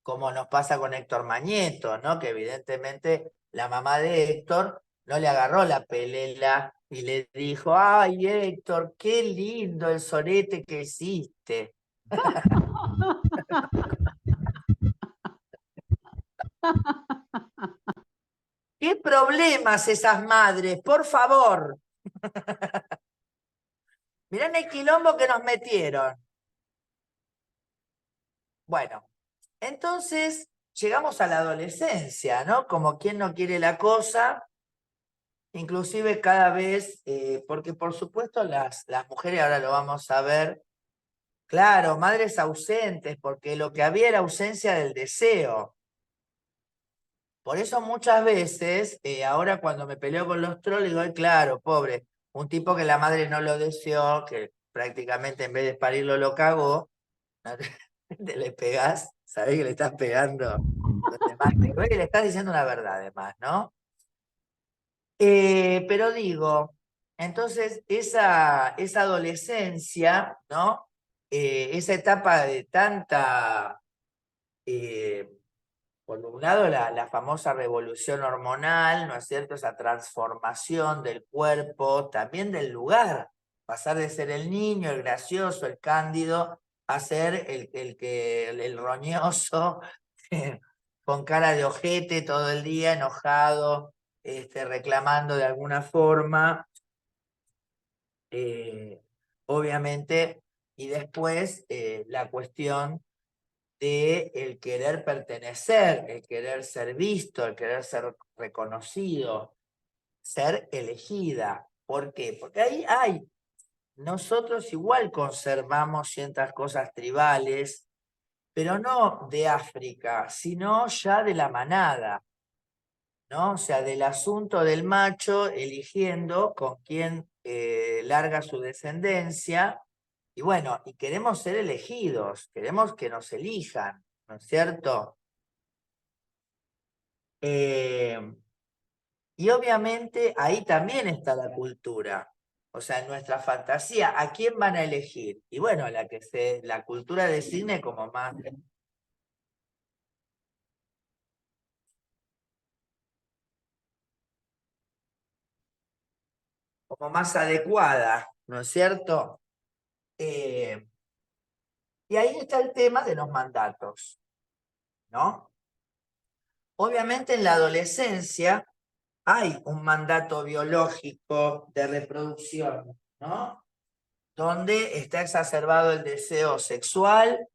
como nos pasa con Héctor Mañeto, ¿no? Que evidentemente la mamá de Héctor no le agarró la pelela y le dijo, ay Héctor, qué lindo el sorete que hiciste. ¿Qué problemas esas madres? Por favor. Mirá en el quilombo que nos metieron. Bueno, entonces llegamos a la adolescencia, ¿no? Como quien no quiere la cosa, inclusive cada vez, porque por supuesto las mujeres, ahora lo vamos a ver, claro, madres ausentes, porque lo que había era ausencia del deseo. Por eso muchas veces, ahora cuando me peleo con los trolls, digo, "Ay, claro, pobre, un tipo que la madre no lo deseó, que prácticamente en vez de parirlo lo cagó, te le pegás, sabés que le estás pegando donde más te duele, y le estás diciendo una verdad además, ¿no? Pero digo, entonces esa adolescencia, ¿no? Esa etapa de tanta, eh, por un lado, la famosa revolución hormonal, ¿no es cierto? Esa transformación del cuerpo, también del lugar, pasar de ser el niño, el gracioso, el cándido, a ser el roñoso, con cara de ojete todo el día, enojado, reclamando de alguna forma, eh, obviamente, y después la cuestión de el querer pertenecer, el querer ser visto, el querer ser reconocido, ser elegida. ¿Por qué? Porque ahí hay, nosotros igual conservamos ciertas cosas tribales, pero no de África, sino ya de la manada, ¿no? O sea, del asunto del macho eligiendo con quién larga su descendencia. Y bueno, y queremos ser elegidos, queremos que nos elijan, ¿no es cierto? Eh, y obviamente ahí también está la cultura. O sea, en nuestra fantasía, ¿a quién van a elegir? Y bueno, la cultura designe como más adecuada, ¿no es cierto? Eh, y ahí está el tema de los mandatos, ¿no? Obviamente en la adolescencia hay un mandato biológico de reproducción, ¿no? Donde está exacerbado el deseo sexual,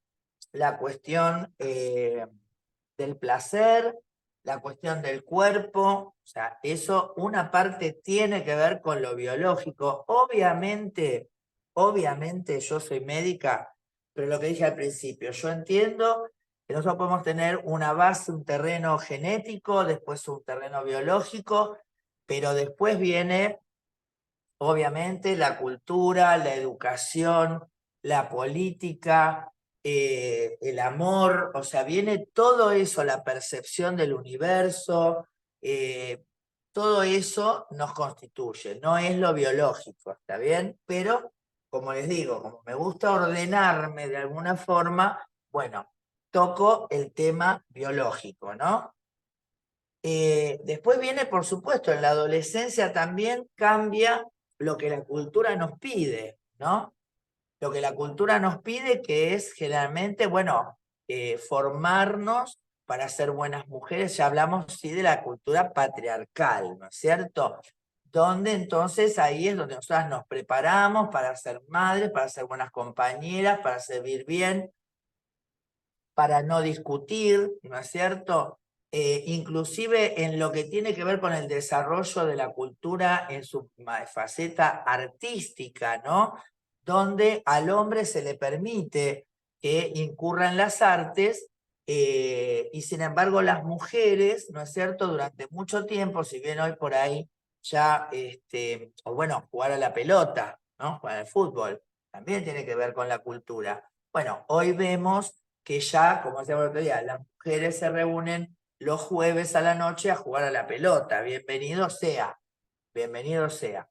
la cuestión del placer, la cuestión del cuerpo, o sea, eso una parte tiene que ver con lo biológico. Obviamente yo soy médica, pero lo que dije al principio, yo entiendo que nosotros podemos tener una base, un terreno genético, después un terreno biológico, pero después viene obviamente la cultura, la educación, la política, el amor, o sea, viene todo eso, la percepción del universo, todo eso nos constituye, no es lo biológico, ¿está bien? Pero, como les digo, como me gusta ordenarme de alguna forma, bueno, toco el tema biológico, ¿no? Después viene, por supuesto, en la adolescencia también cambia lo que la cultura nos pide, ¿no? Lo que la cultura nos pide, que es generalmente, bueno, formarnos para ser buenas mujeres. Ya hablamos, sí, de la cultura patriarcal, ¿no es cierto? Donde entonces ahí es donde nosotras nos preparamos para ser madres, para ser buenas compañeras, para servir bien, para no discutir, ¿no es cierto? Inclusive en lo que tiene que ver con el desarrollo de la cultura en su faceta artística, ¿no? Donde al hombre se le permite que incurra en las artes y sin embargo las mujeres, ¿no es cierto? Durante mucho tiempo, si bien hoy por ahí ya, o bueno, jugar a la pelota, ¿no? Jugar al fútbol, también tiene que ver con la cultura. Bueno, hoy vemos que ya, como decíamos el otro día, las mujeres se reúnen los jueves a la noche a jugar a la pelota. Bienvenido sea, bienvenido sea.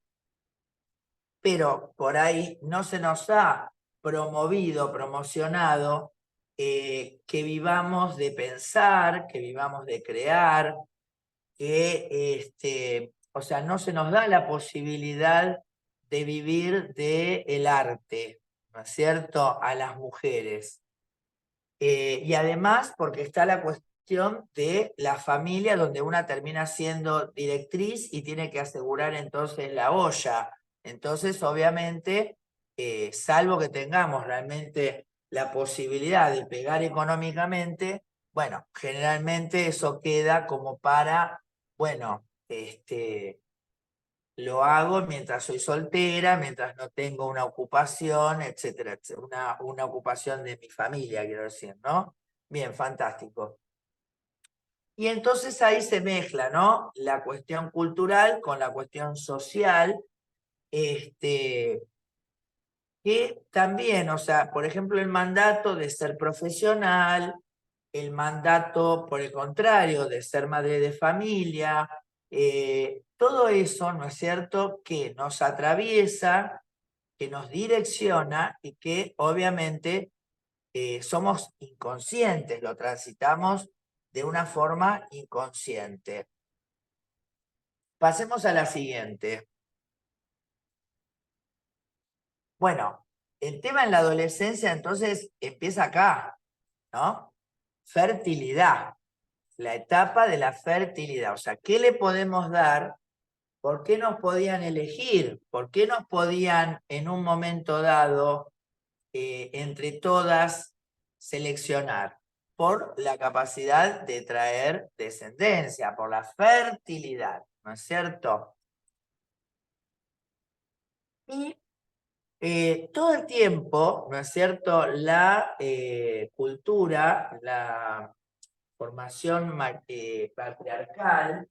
Pero por ahí no se nos ha promovido, promocionado, que vivamos de pensar, que vivamos de crear, o sea, no se nos da la posibilidad de vivir del arte, ¿no es cierto?, a las mujeres. Y además porque está la cuestión de la familia donde una termina siendo directriz y tiene que asegurar entonces la olla. Entonces, obviamente, salvo que tengamos realmente la posibilidad de pegar económicamente, bueno, generalmente eso queda como para, bueno, lo hago mientras soy soltera, mientras no tengo una ocupación, etcétera, etcétera. Una ocupación de mi familia, quiero decir, ¿no? Bien, fantástico. Y entonces ahí se mezcla, ¿no? La cuestión cultural con la cuestión social, que también, o sea, por ejemplo, el mandato de ser profesional, el mandato, por el contrario, de ser madre de familia, todo eso, ¿no es cierto?, que nos atraviesa, que nos direcciona y que obviamente somos inconscientes, lo transitamos de una forma inconsciente. Pasemos a la siguiente. Bueno, el tema en la adolescencia entonces empieza acá, ¿no? Fertilidad, la etapa de la fertilidad. O sea, ¿qué le podemos dar? ¿Por qué nos podían elegir? ¿Por qué nos podían en un momento dado, entre todas, seleccionar? Por la capacidad de traer descendencia, por la fertilidad, ¿no es cierto? Y todo el tiempo, ¿no es cierto?, la cultura, la formación patriarcal,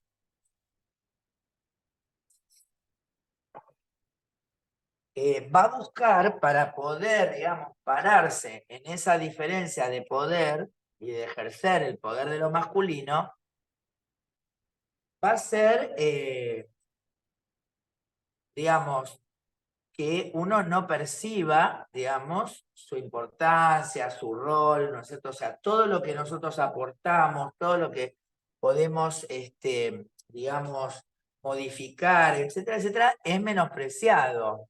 va a buscar para poder, digamos, pararse en esa diferencia de poder y de ejercer el poder de lo masculino, va a ser, digamos, que uno no perciba, digamos, su importancia, su rol, ¿no es cierto? O sea, todo lo que nosotros aportamos, todo lo que podemos, digamos, modificar, etcétera, etcétera, es menospreciado.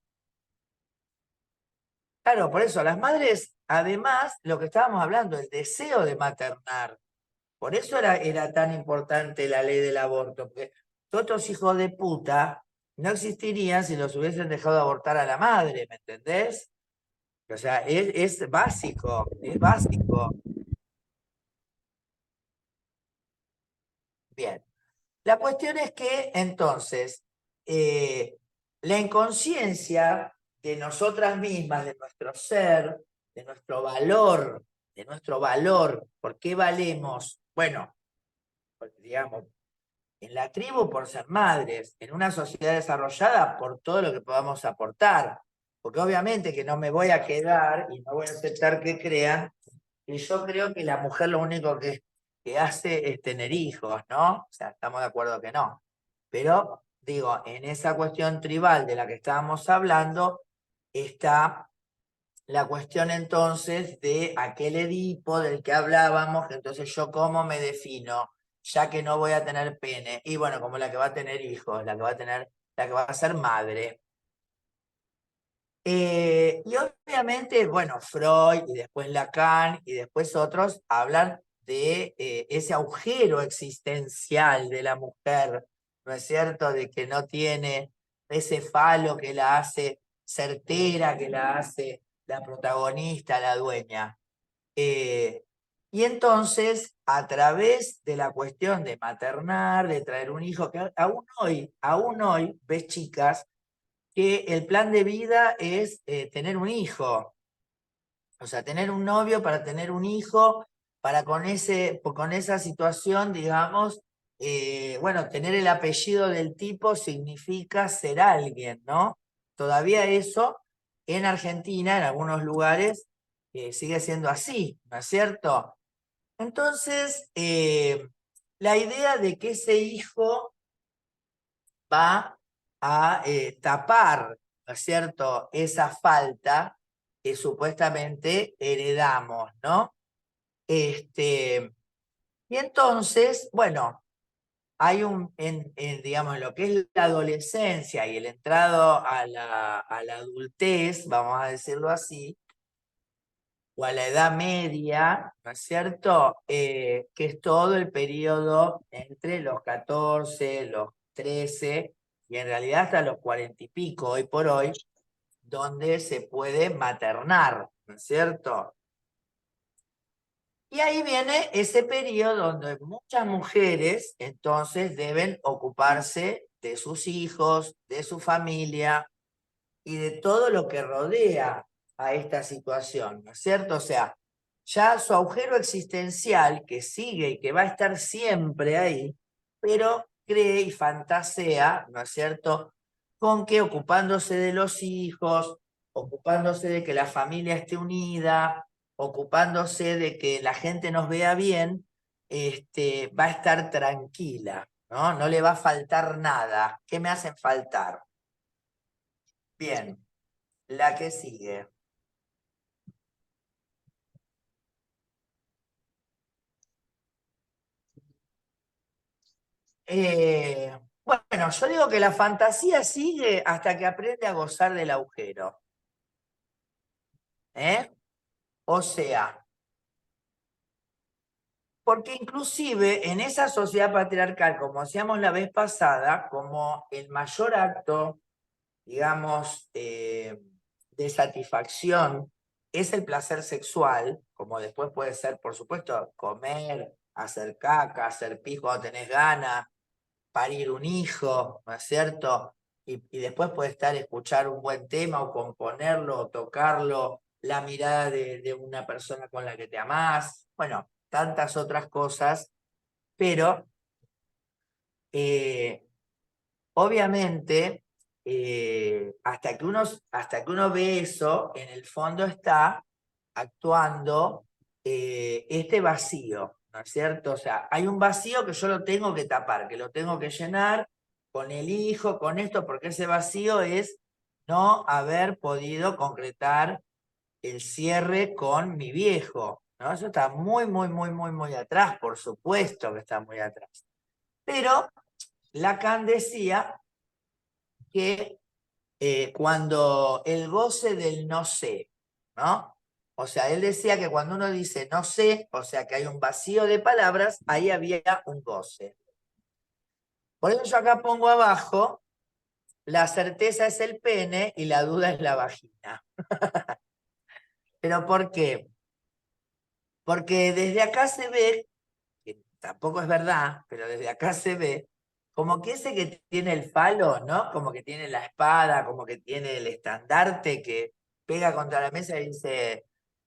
Claro, por eso, las madres, además, lo que estábamos hablando, el deseo de maternar, por eso era tan importante la ley del aborto, porque todos estos hijos de puta no existirían si los hubiesen dejado abortar a la madre, ¿me entendés? O sea, es básico, es básico. Bien. La cuestión es que entonces eh, la inconsciencia de nosotras mismas, de nuestro ser, de nuestro valor, ¿por qué valemos? Bueno, pues, digamos, en la tribu por ser madres, en una sociedad desarrollada por todo lo que podamos aportar. Porque obviamente que no me voy a quedar y no voy a aceptar que crean que yo creo que la mujer lo único que hace es tener hijos, ¿no? O sea, estamos de acuerdo que no. Pero digo, en esa cuestión tribal de la que estábamos hablando, está la cuestión entonces de aquel Edipo del que hablábamos, que entonces yo cómo me defino, ya que no voy a tener pene, y bueno, como la que va a tener hijos, la que va a tener, la que va a ser madre. Y obviamente, bueno, Freud y después Lacan y después otros hablan de ese agujero existencial de la mujer, ¿no es cierto? De que no tiene ese falo que la hace certera, que la hace la protagonista, la dueña. Eh, y entonces, a través de la cuestión de maternar, de traer un hijo, que aún hoy, ves chicas que el plan de vida es tener un hijo, o sea, tener un novio para tener un hijo, para con esa situación, digamos, bueno, tener el apellido del tipo significa ser alguien, ¿no? Todavía eso en Argentina, en algunos lugares, sigue siendo así, ¿no es cierto? Entonces, la idea de que ese hijo va a tapar, ¿no es cierto?, esa falta que supuestamente heredamos, ¿no? Y entonces, bueno, hay digamos, lo que es la adolescencia y el entrado a la adultez, vamos a decirlo así, o a la Edad Media, ¿no es cierto? Que es todo el periodo entre los 14, los 13 y en realidad hasta los 40 y pico, hoy por hoy, donde se puede maternar, ¿no es cierto? Y ahí viene ese periodo donde muchas mujeres entonces deben ocuparse de sus hijos, de su familia y de todo lo que rodea a esta situación, ¿no es cierto? O sea, ya su agujero existencial que sigue y que va a estar siempre ahí, pero cree y fantasea, ¿no es cierto?, con que ocupándose de los hijos, ocupándose de que la familia esté unida, ocupándose de que la gente nos vea bien, va a estar tranquila, ¿no? No le va a faltar nada. ¿Qué me hacen faltar? Bien, la que sigue. Bueno, yo digo que la fantasía sigue hasta que aprende a gozar del agujero. ¿Eh? O sea, porque inclusive en esa sociedad patriarcal, como decíamos la vez pasada, como el mayor acto, digamos, de satisfacción es el placer sexual, como después puede ser, por supuesto, comer, hacer caca, hacer pis cuando tenés ganas, parir un hijo, ¿no es cierto? Y después puede estar escuchar un buen tema o componerlo o tocarlo, la mirada de una persona con la que te amás, bueno, tantas otras cosas, pero eh, obviamente hasta que uno ve eso, en el fondo está actuando este vacío, ¿no es cierto? O sea, hay un vacío que yo lo tengo que tapar, que lo tengo que llenar con el hijo, con esto, porque ese vacío es no haber podido concretar el cierre con mi viejo, ¿no? Eso está muy, muy, muy, muy, muy atrás, por supuesto que está muy atrás. Pero Lacan decía que cuando el goce del no sé, ¿no? O sea, él decía que cuando uno dice no sé, o sea que hay un vacío de palabras, ahí había un goce. Por eso yo acá pongo abajo, la certeza es el pene y la duda es la vagina. ¿Pero por qué? Porque desde acá se ve, que tampoco es verdad, pero desde acá se ve, como que ese que tiene el falo, ¿no? Como que tiene la espada, como que tiene el estandarte que pega contra la mesa y dice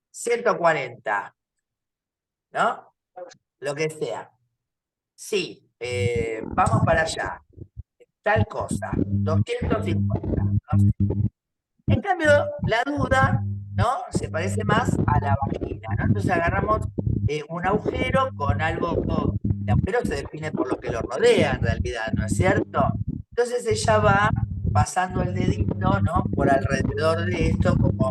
140, ¿no? Lo que sea. Sí, vamos para allá. Tal cosa, 250, no sé. En cambio, la duda, ¿no? Se parece más a la vagina, ¿no? Entonces agarramos un agujero con algo, el agujero se define por lo que lo rodea en realidad, ¿no es cierto? Entonces ella va pasando el dedito, ¿no? Por alrededor de esto, como,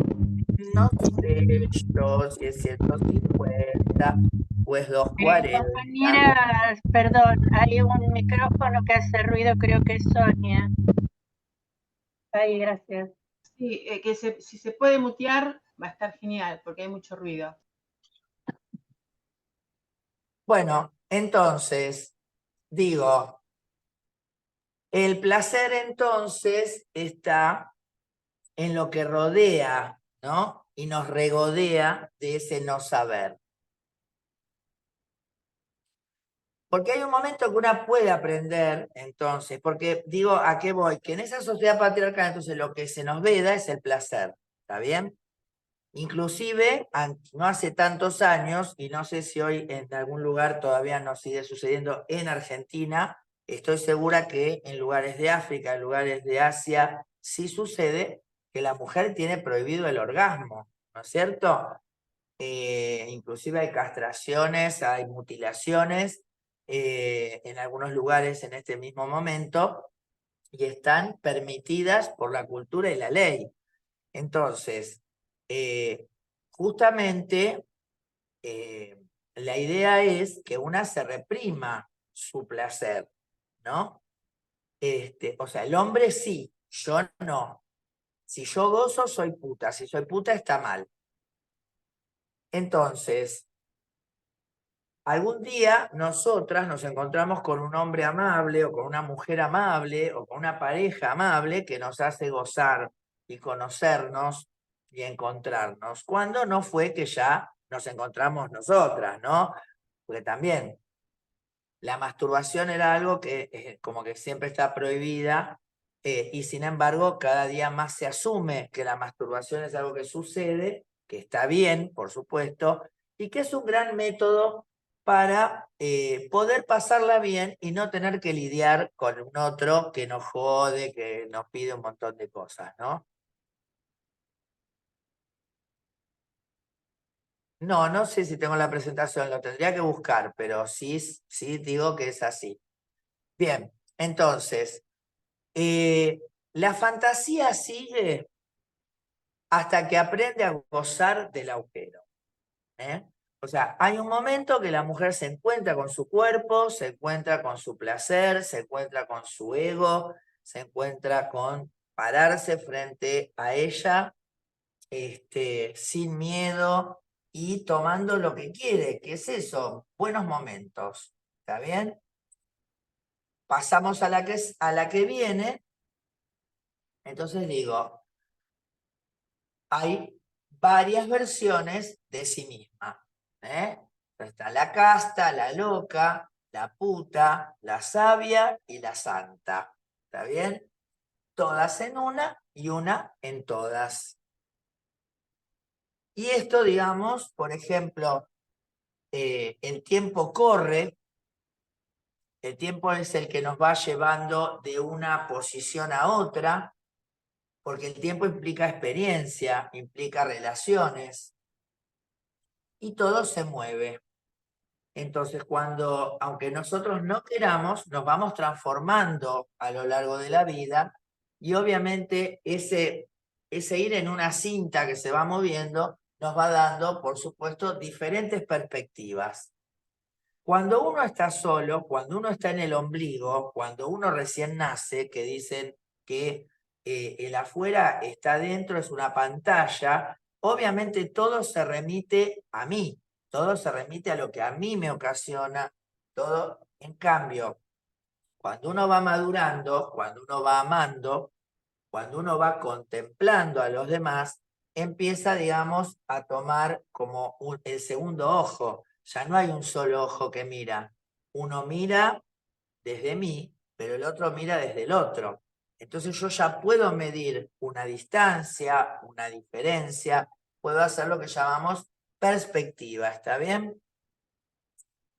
no sé yo si es 150 o es 240. Compañeras, perdón, hay un micrófono que hace ruido, creo que es Sonia. Ay, gracias. Sí, si se puede mutear, va a estar genial, porque hay mucho ruido. Bueno, entonces, digo, el placer entonces está en lo que rodea, ¿no? Y nos regodea de ese no saber. Porque hay un momento que una puede aprender, entonces, porque digo, ¿a qué voy? Que en esa sociedad patriarcal, entonces, lo que se nos veda es el placer, ¿está bien? Inclusive, no hace tantos años, y no sé si hoy en algún lugar todavía no sigue sucediendo en Argentina, estoy segura que en lugares de África, en lugares de Asia, sí sucede que la mujer tiene prohibido el orgasmo, ¿no es cierto? Inclusive hay castraciones, hay mutilaciones en algunos lugares en este mismo momento y están permitidas por la cultura y la ley. Entonces, justamente la idea es que una se reprima su placer, ¿no? O sea, el hombre sí, yo no. Si yo gozo, soy puta. Si soy puta, está mal. Entonces, algún día nosotras nos encontramos con un hombre amable o con una mujer amable o con una pareja amable que nos hace gozar y conocernos y encontrarnos. Cuando no fue que ya nos encontramos nosotras, ¿no? Porque también la masturbación era algo que como que siempre está prohibida y sin embargo cada día más se asume que la masturbación es algo que sucede, que está bien, por supuesto, y que es un gran método para poder pasarla bien y no tener que lidiar con un otro que nos jode, que nos pide un montón de cosas, ¿no? No, no sé si tengo la presentación, lo tendría que buscar, pero sí, sí digo que es así. Bien, entonces, la fantasía sigue hasta que aprende a gozar del agujero. ¿Eh? O sea, hay un momento que la mujer se encuentra con su cuerpo, se encuentra con su placer, se encuentra con su ego, se encuentra con pararse frente a ella, sin miedo y tomando lo que quiere, que es eso, buenos momentos. ¿Está bien? Pasamos a la que viene, entonces digo, hay varias versiones de sí misma. ¿Eh? Está la casta, la loca, la puta, la sabia y la santa. ¿Está bien? Todas en una y una en todas. Y esto, digamos, por ejemplo, el tiempo corre, el tiempo es el que nos va llevando de una posición a otra, porque el tiempo implica experiencia, implica relaciones, y todo se mueve. Entonces, aunque nosotros no queramos, nos vamos transformando a lo largo de la vida y obviamente ese ir en una cinta que se va moviendo nos va dando, por supuesto, diferentes perspectivas. Cuando uno está solo, cuando uno está en el ombligo, cuando uno recién nace, que dicen que el afuera está dentro, es una pantalla, obviamente todo se remite a mí, todo se remite a lo que a mí me ocasiona, todo. En cambio, cuando uno va madurando, cuando uno va amando, cuando uno va contemplando a los demás, empieza, digamos, a tomar como el segundo ojo. Ya no hay un solo ojo que mira. Uno mira desde mí, pero el otro mira desde el otro. Entonces yo ya puedo medir una distancia, una diferencia, puedo hacer lo que llamamos perspectiva, ¿está bien?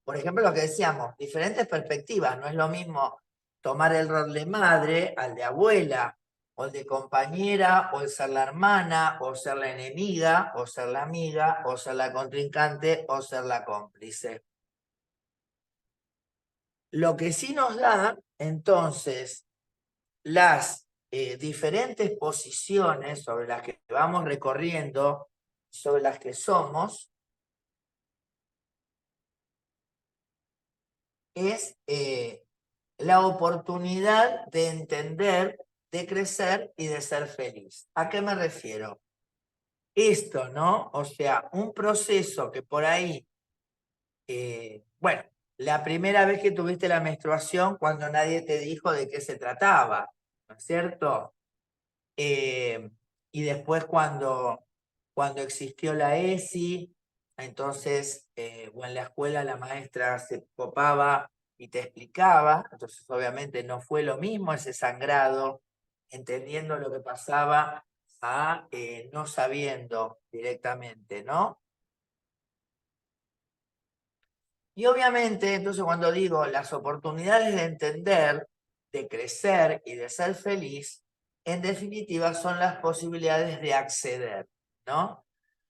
Por ejemplo, lo que decíamos, diferentes perspectivas. No es lo mismo tomar el rol de madre al de abuela, o el de compañera, o el ser la hermana, o ser la enemiga, o ser la amiga, o ser la contrincante, o ser la cómplice. Lo que sí nos da, entonces, las diferentes posiciones sobre las que vamos recorriendo, sobre las que somos, es la oportunidad de entender, de crecer y de ser feliz. ¿A qué me refiero? Esto, ¿no? O sea, un proceso que por ahí, bueno, la primera vez que tuviste la menstruación cuando nadie te dijo de qué se trataba, ¿no es cierto? Y después cuando existió la ESI, entonces, o en la escuela la maestra se copaba y te explicaba, entonces obviamente no fue lo mismo ese sangrado, entendiendo lo que pasaba a no sabiendo directamente, ¿no? Y obviamente, entonces cuando digo las oportunidades de entender, de crecer y de ser feliz, en definitiva son las posibilidades de acceder, ¿no?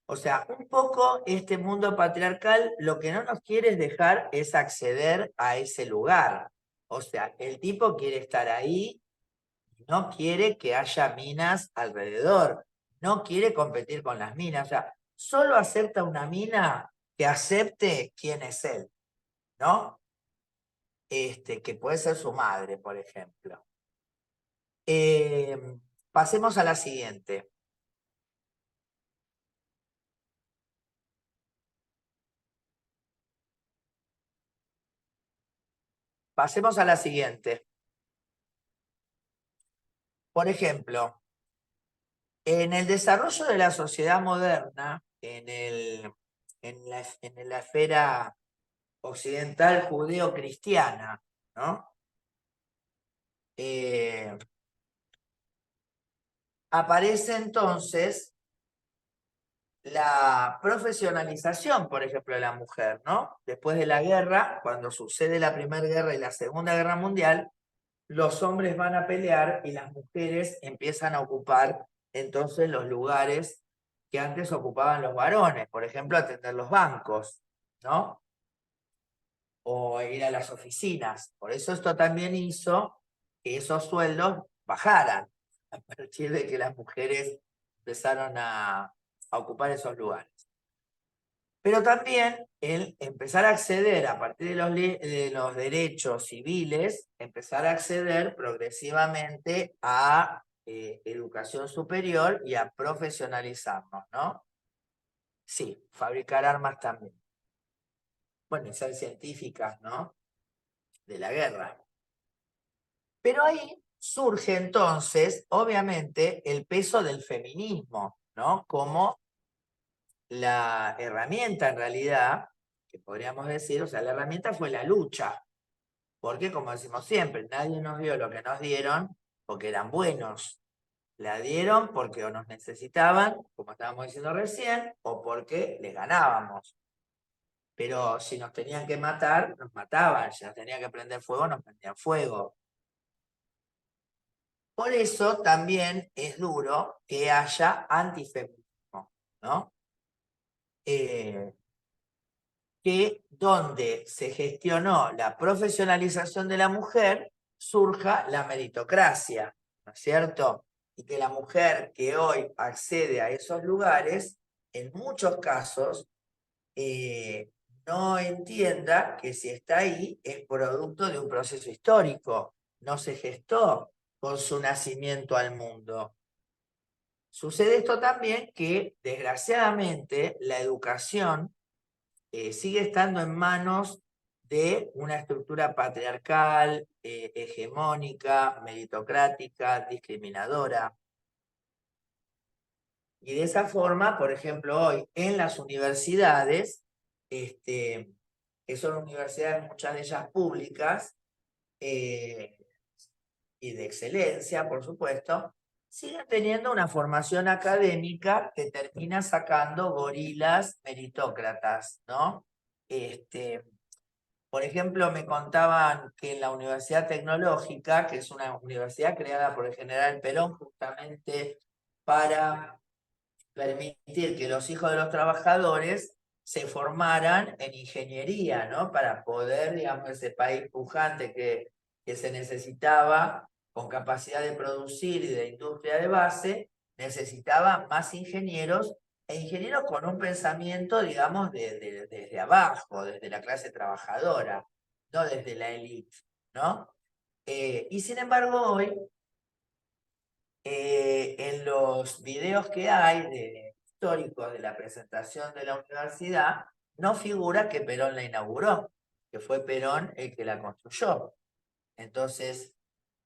O sea, un poco este mundo patriarcal lo que no nos quiere es dejar es acceder a ese lugar. O sea, el tipo quiere estar ahí, no quiere que haya minas alrededor, no quiere competir con las minas. O sea, solo acepta una mina que acepte quién es él, ¿no? Que puede ser su madre, por ejemplo. Pasemos a la siguiente. Pasemos a la siguiente. Por ejemplo, en el desarrollo de la sociedad moderna, en la esfera occidental judeo-cristiana, ¿no? Aparece entonces la profesionalización, por ejemplo, de la mujer, ¿no? Después de la guerra, cuando sucede la Primera Guerra y la Segunda Guerra Mundial, los hombres van a pelear y las mujeres empiezan a ocupar entonces los lugares que antes ocupaban los varones, por ejemplo, atender los bancos, ¿no? O ir a las oficinas. Por eso esto también hizo que esos sueldos bajaran a partir de que las mujeres empezaron a ocupar esos lugares. Pero también el empezar a acceder a partir de los derechos civiles, empezar a acceder progresivamente a educación superior y a profesionalizarnos, ¿no? Sí, fabricar armas también. Bueno, y ser científicas, ¿no? De la guerra. Pero ahí surge entonces, obviamente, el peso del feminismo, ¿no? Como la herramienta en realidad, que podríamos decir, o sea, la herramienta fue la lucha, porque como decimos siempre, nadie nos dio lo que nos dieron porque eran buenos, la dieron porque o nos necesitaban, como estábamos diciendo recién, o porque les ganábamos. Pero si nos tenían que matar, nos mataban, si nos tenían que prender fuego, nos prendían fuego. Por eso también es duro que haya antifeminismo, ¿no? Que donde se gestionó la profesionalización de la mujer, surja la meritocracia, ¿no es cierto? Y que la mujer que hoy accede a esos lugares, en muchos casos, no entienda que si está ahí es producto de un proceso histórico, no se gestó con su nacimiento al mundo. Sucede esto también que, desgraciadamente, la educación sigue estando en manos de una estructura patriarcal, hegemónica, meritocrática, discriminadora. Y de esa forma, por ejemplo, hoy en las universidades, que son universidades, muchas de ellas públicas, y de excelencia, por supuesto, siguen teniendo una formación académica que termina sacando gorilas meritócratas, ¿no? Por ejemplo, me contaban que en la Universidad Tecnológica, que es una universidad creada por el general Perón justamente para permitir que los hijos de los trabajadores se formaran en ingeniería, ¿no? Para poder, digamos, ese país pujante que se necesitaba, con capacidad de producir y de industria de base, necesitaba más ingenieros, e ingenieros con un pensamiento, digamos, desde abajo, desde la clase trabajadora, no desde la élite, ¿no? Y sin embargo, hoy, en los videos que hay históricos de la presentación de la universidad, no figura que Perón la inauguró, que fue Perón el que la construyó. Entonces,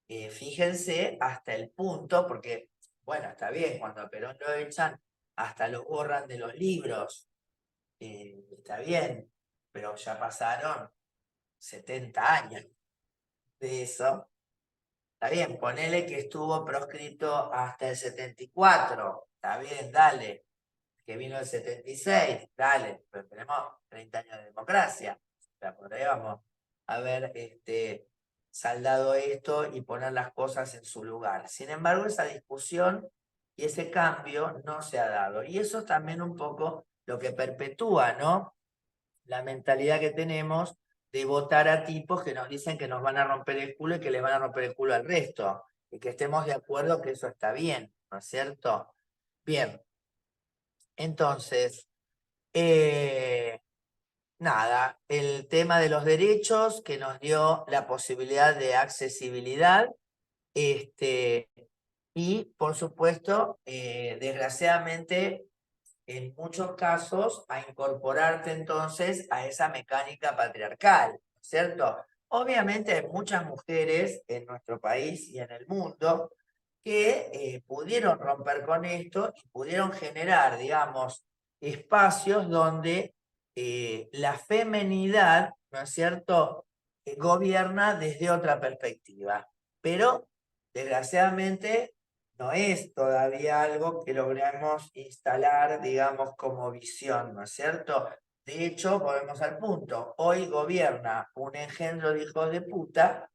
fíjense hasta el punto, porque, bueno, está bien, cuando a Perón lo echan, hasta lo borran de los libros, está bien, pero ya pasaron 70 años de eso. Está bien, ponele que estuvo proscrito hasta el 74, está bien, dale. Que vino el 76, dale, pero tenemos 30 años de democracia. O sea, podríamos haber saldado esto y poner las cosas en su lugar. Sin embargo, esa discusión y ese cambio no se ha dado. Y eso es también un poco lo que perpetúa, ¿no? La mentalidad que tenemos de votar a tipos que nos dicen que nos van a romper el culo y que les van a romper el culo al resto. Y que estemos de acuerdo que eso está bien, ¿no es cierto? Bien. Entonces, nada, el tema de los derechos que nos dio la posibilidad de accesibilidad, y por supuesto, desgraciadamente, en muchos casos, a incorporarte entonces a esa mecánica patriarcal, ¿cierto? Obviamente hay muchas mujeres en nuestro país y en el mundo que pudieron romper con esto y pudieron generar, digamos, espacios donde la femenidad, ¿no es cierto?, gobierna desde otra perspectiva. Pero, desgraciadamente, no es todavía algo que logremos instalar, digamos, como visión, ¿no es cierto? De hecho, volvemos al punto, hoy gobierna un engendro de hijos de puta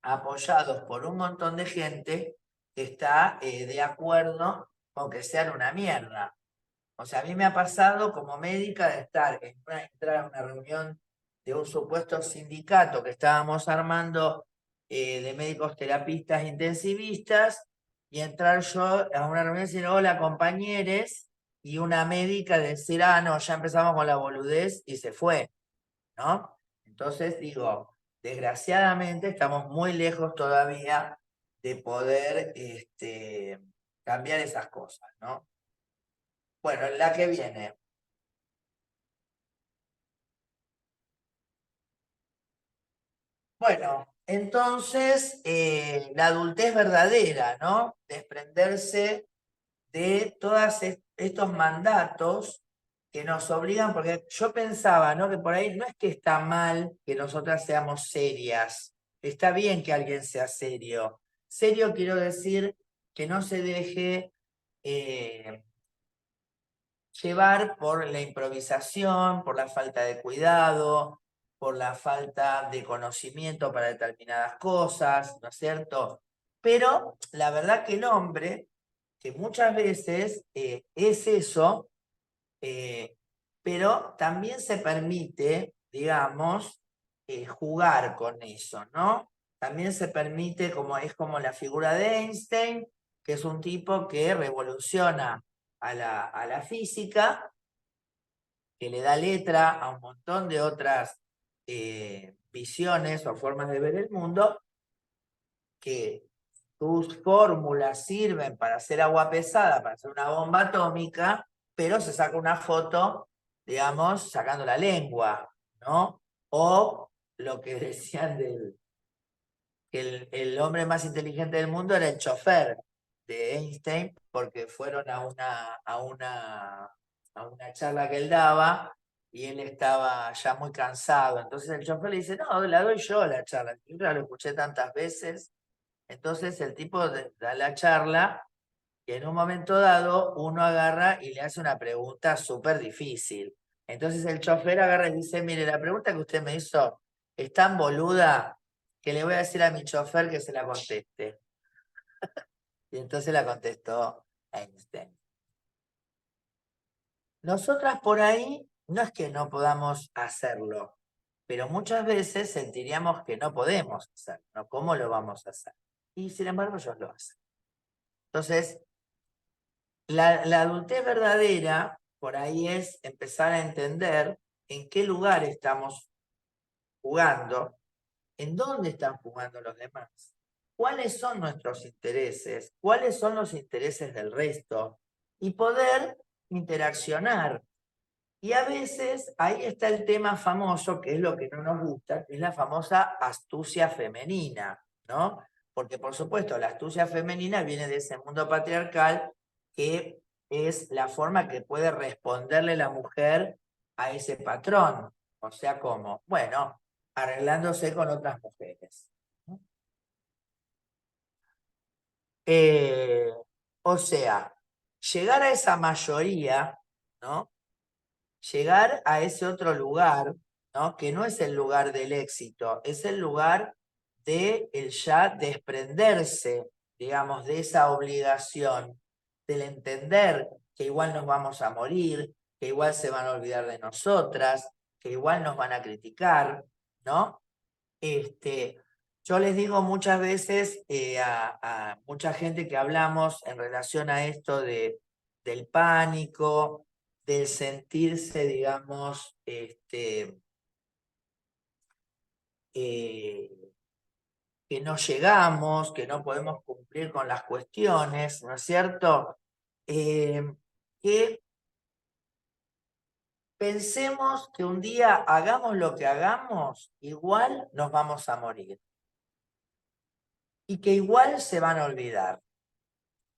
apoyados por un montón de gente que está de acuerdo con que sean una mierda. O sea, a mí me ha pasado como médica de entrar a una reunión de un supuesto sindicato que estábamos armando de médicos terapistas intensivistas y entrar yo a una reunión y decir, hola compañeros, y una médica decir, ah, no, ya empezamos con la boludez y se fue, ¿no? Entonces digo, desgraciadamente estamos muy lejos todavía de poder cambiar esas cosas, ¿no? Bueno, la que viene. Bueno, entonces la adultez verdadera, ¿no? Desprenderse de todos estos mandatos que nos obligan, porque yo pensaba, ¿no? Que por ahí no es que está mal que nosotras seamos serias, está bien que alguien sea serio. Serio quiero decir que no se deje llevar por la improvisación, por la falta de cuidado, por la falta de conocimiento para determinadas cosas, ¿no es cierto? Pero la verdad que el hombre, que muchas veces es eso, pero también se permite, digamos, jugar con eso, ¿no? También se permite, es como la figura de Einstein, que es un tipo que revoluciona a la física, que le da letra a un montón de otras visiones o formas de ver el mundo, que sus fórmulas sirven para hacer agua pesada, para hacer una bomba atómica, pero se saca una foto, digamos, sacando la lengua, ¿no? O lo que decían que el hombre más inteligente del mundo era el chofer de Einstein, porque fueron a una charla que él daba y él estaba ya muy cansado. Entonces el chofer le dice, no, la doy yo la charla. Yo lo escuché tantas veces. Entonces el tipo da la charla y en un momento dado uno agarra y le hace una pregunta súper difícil. Entonces el chofer agarra y dice, mire, la pregunta que usted me hizo es tan boluda que le voy a decir a mi chofer que se la conteste. Y entonces la contestó Einstein. Nosotras por ahí no es que no podamos hacerlo, pero muchas veces sentiríamos que no podemos hacerlo, ¿no? ¿Cómo lo vamos a hacer? Y sin embargo ellos lo hacen. Entonces, la adultez verdadera por ahí es empezar a entender en qué lugar estamos jugando, en dónde están jugando los demás, cuáles son nuestros intereses, cuáles son los intereses del resto y poder interaccionar. Y a veces ahí está el tema famoso, que es lo que no nos gusta, que es la famosa astucia femenina, ¿no? Porque por supuesto la astucia femenina viene de ese mundo patriarcal que es la forma que puede responderle la mujer a ese patrón. O sea, ¿cómo? Bueno, arreglándose con otras mujeres, ¿no? O sea, llegar a esa mayoría, ¿no? Llegar a ese otro lugar, ¿no? Que no es el lugar del éxito, es el lugar de el ya desprenderse, digamos, de esa obligación, del entender que igual nos vamos a morir, que igual se van a olvidar de nosotras, que igual nos van a criticar, ¿no? Yo les digo muchas veces a mucha gente que hablamos en relación a esto del pánico, del sentirse, digamos, que no llegamos, que no podemos cumplir con las cuestiones, ¿no es cierto? Que pensemos que un día hagamos lo que hagamos, igual nos vamos a morir. Y que igual se van a olvidar.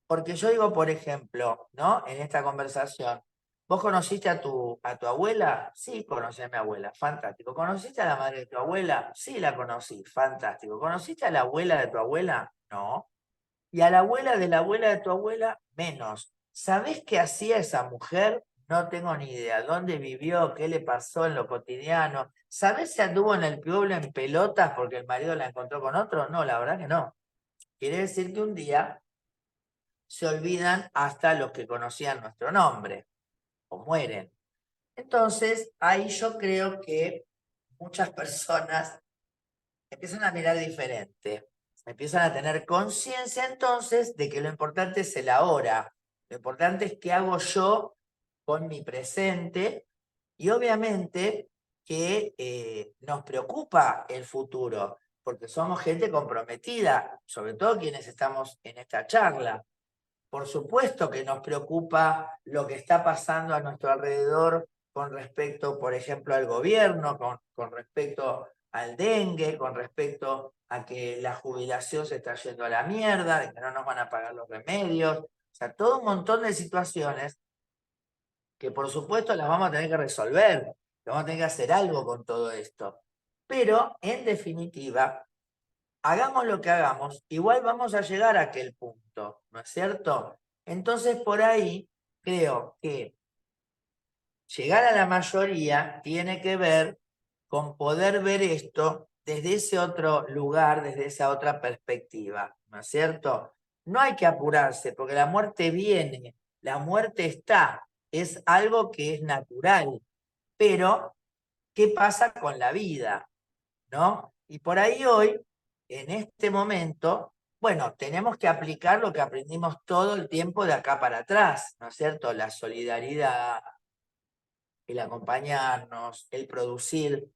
Porque yo digo, por ejemplo, ¿no? En esta conversación, ¿vos conociste a tu abuela? Sí, conocí a mi abuela, fantástico. ¿Conociste a la madre de tu abuela? Sí, la conocí, fantástico. ¿Conociste a la abuela de tu abuela? No. Y a la abuela de tu abuela, menos. ¿Sabés qué hacía esa mujer? No tengo ni idea. ¿Dónde vivió? ¿Qué le pasó en lo cotidiano? ¿Sabés si anduvo en el pueblo en pelotas porque el marido la encontró con otro? No, la verdad que no. Quiere decir que un día se olvidan hasta los que conocían nuestro nombre o mueren. Entonces, ahí yo creo que muchas personas empiezan a mirar diferente, empiezan a tener conciencia entonces de que lo importante es el ahora, lo importante es qué hago yo con mi presente y obviamente que nos preocupa el futuro, porque somos gente comprometida, sobre todo quienes estamos en esta charla. Por supuesto que nos preocupa lo que está pasando a nuestro alrededor con respecto, por ejemplo, al gobierno, con respecto al dengue, con respecto a que la jubilación se está yendo a la mierda, de que no nos van a pagar los remedios. O sea, todo un montón de situaciones que por supuesto las vamos a tener que resolver, que vamos a tener que hacer algo con todo esto. Pero, en definitiva, hagamos lo que hagamos, igual vamos a llegar a aquel punto, ¿no es cierto? Entonces, por ahí creo que llegar a la mayoría tiene que ver con poder ver esto desde ese otro lugar, desde esa otra perspectiva, ¿no es cierto? No hay que apurarse, porque la muerte viene, la muerte está, es algo que es natural, pero ¿qué pasa con la vida? ¿No? Y por ahí hoy, en este momento, bueno, tenemos que aplicar lo que aprendimos todo el tiempo de acá para atrás, ¿no es cierto? La solidaridad, el acompañarnos, el producir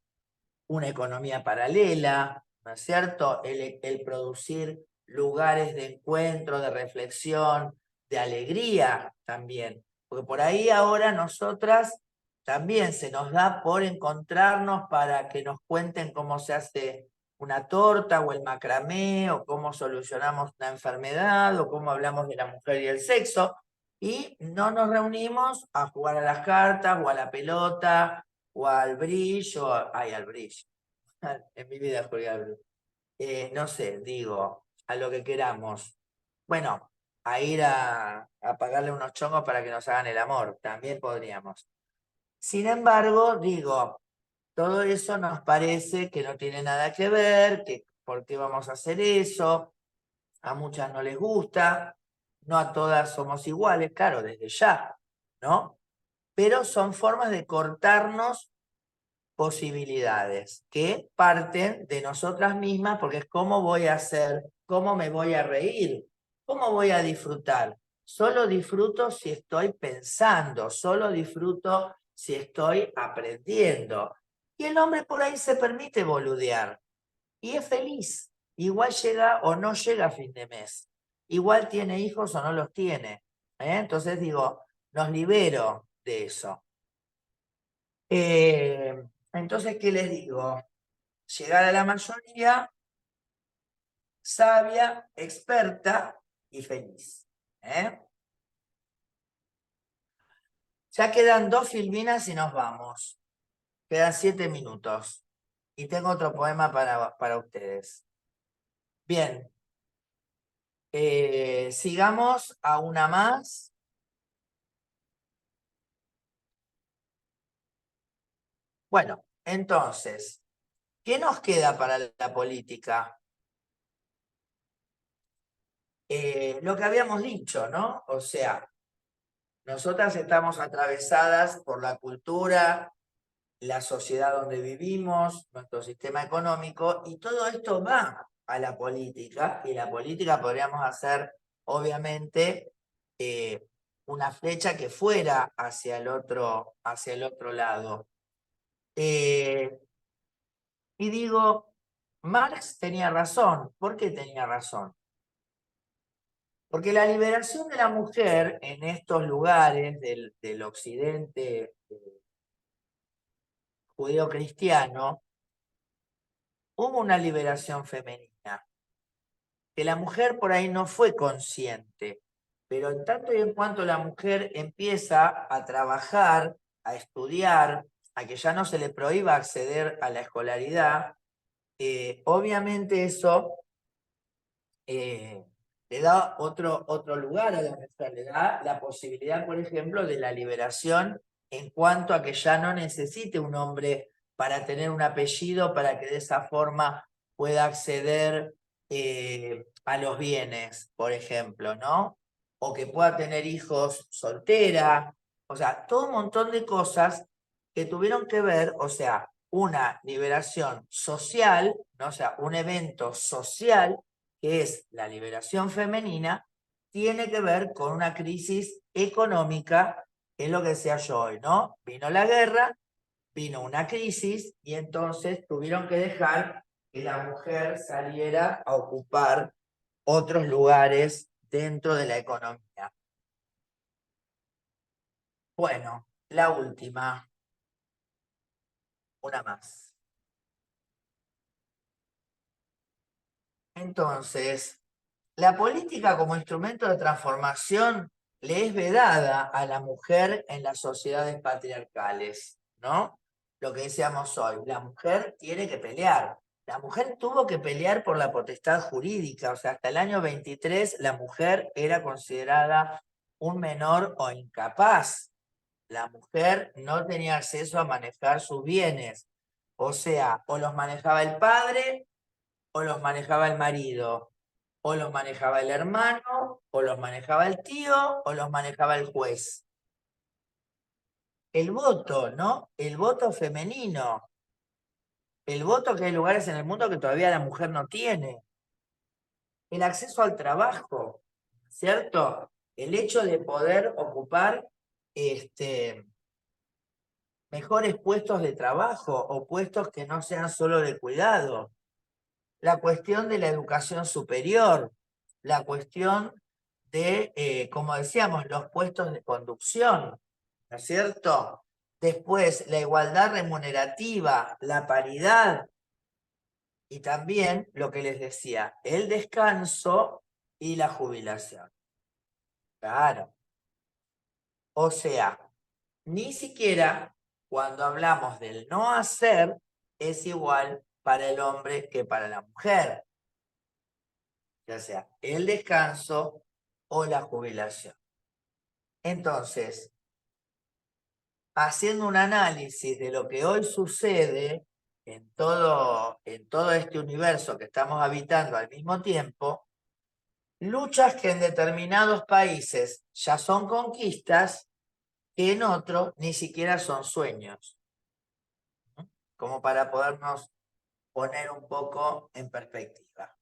una economía paralela, ¿no es cierto? El producir lugares de encuentro, de reflexión, de alegría también. Porque por ahí ahora nosotras también se nos da por encontrarnos para que nos cuenten cómo se hace una torta o el macramé, o cómo solucionamos una enfermedad, o cómo hablamos de la mujer y el sexo, y no nos reunimos a jugar a las cartas, o a la pelota, o al bridge, al bridge. En mi vida jugué al bridge. No sé, digo, a lo que queramos. Bueno, a ir a pagarle unos chongos para que nos hagan el amor, también podríamos. Sin embargo, digo, todo eso nos parece que no tiene nada que ver, que por qué vamos a hacer eso, a muchas no les gusta, no a todas somos iguales, claro, desde ya, ¿no? Pero son formas de cortarnos posibilidades que parten de nosotras mismas, porque es cómo voy a hacer, cómo me voy a reír, cómo voy a disfrutar. Solo disfruto si estoy pensando, solo disfruto si estoy aprendiendo. Y el hombre por ahí se permite boludear y es feliz. Igual llega o no llega a fin de mes. Igual tiene hijos o no los tiene. Entonces digo, nos libero de eso. Entonces, ¿qué les digo? Llegar a la mayoría sabia, experta y feliz. Ya quedan 2 filminas y nos vamos. Quedan 7 minutos. Y tengo otro poema para ustedes. Bien. Sigamos a una más. Bueno, entonces, ¿qué nos queda para la política? Lo que habíamos dicho, ¿no? O sea, nosotras estamos atravesadas por la cultura, la sociedad donde vivimos, nuestro sistema económico, y todo esto va a la política, y la política podríamos hacer, obviamente, una flecha que fuera hacia el otro lado. Y digo, Marx tenía razón. ¿Por qué tenía razón? Porque la liberación de la mujer en estos lugares del occidente judeocristiano, hubo una liberación femenina, que la mujer por ahí no fue consciente, pero en tanto y en cuanto la mujer empieza a trabajar, a estudiar, a que ya no se le prohíba acceder a la escolaridad, obviamente eso le da otro lugar a la mujer, le da la posibilidad, por ejemplo, de la liberación en cuanto a que ya no necesite un hombre para tener un apellido, para que de esa forma pueda acceder a los bienes, por ejemplo, ¿no? O que pueda tener hijos soltera, o sea, todo un montón de cosas que tuvieron que ver, o sea, una liberación social, ¿no? O sea, un evento social que es la liberación femenina, tiene que ver con una crisis económica, que es lo que decía yo hoy, ¿no? Vino la guerra, vino una crisis y entonces tuvieron que dejar que la mujer saliera a ocupar otros lugares dentro de la economía. Bueno, la última, una más. Entonces, la política como instrumento de transformación le es vedada a la mujer en las sociedades patriarcales, ¿no? Lo que decíamos hoy, la mujer tiene que pelear. La mujer tuvo que pelear por la potestad jurídica, o sea, hasta el año 23 la mujer era considerada un menor o incapaz. La mujer no tenía acceso a manejar sus bienes, o sea, o los manejaba el padre o los manejaba el marido, o los manejaba el hermano, o los manejaba el tío, o los manejaba el juez. El voto, ¿no? El voto femenino. El voto que hay lugares en el mundo que todavía la mujer no tiene. El acceso al trabajo, ¿cierto? El hecho de poder ocupar mejores puestos de trabajo o puestos que no sean solo de cuidado. La cuestión de la educación superior, la cuestión de, como decíamos, los puestos de conducción, ¿no es cierto? Después, la igualdad remunerativa, la paridad y también lo que les decía, el descanso y la jubilación. Claro. O sea, ni siquiera cuando hablamos del no hacer es igual para el hombre que para la mujer, ya sea el descanso o la jubilación. Entonces, haciendo un análisis de lo que hoy sucede en todo este universo que estamos habitando al mismo tiempo, luchas que en determinados países ya son conquistas, que en otros ni siquiera son sueños, ¿no? Como para podernos poner un poco en perspectiva.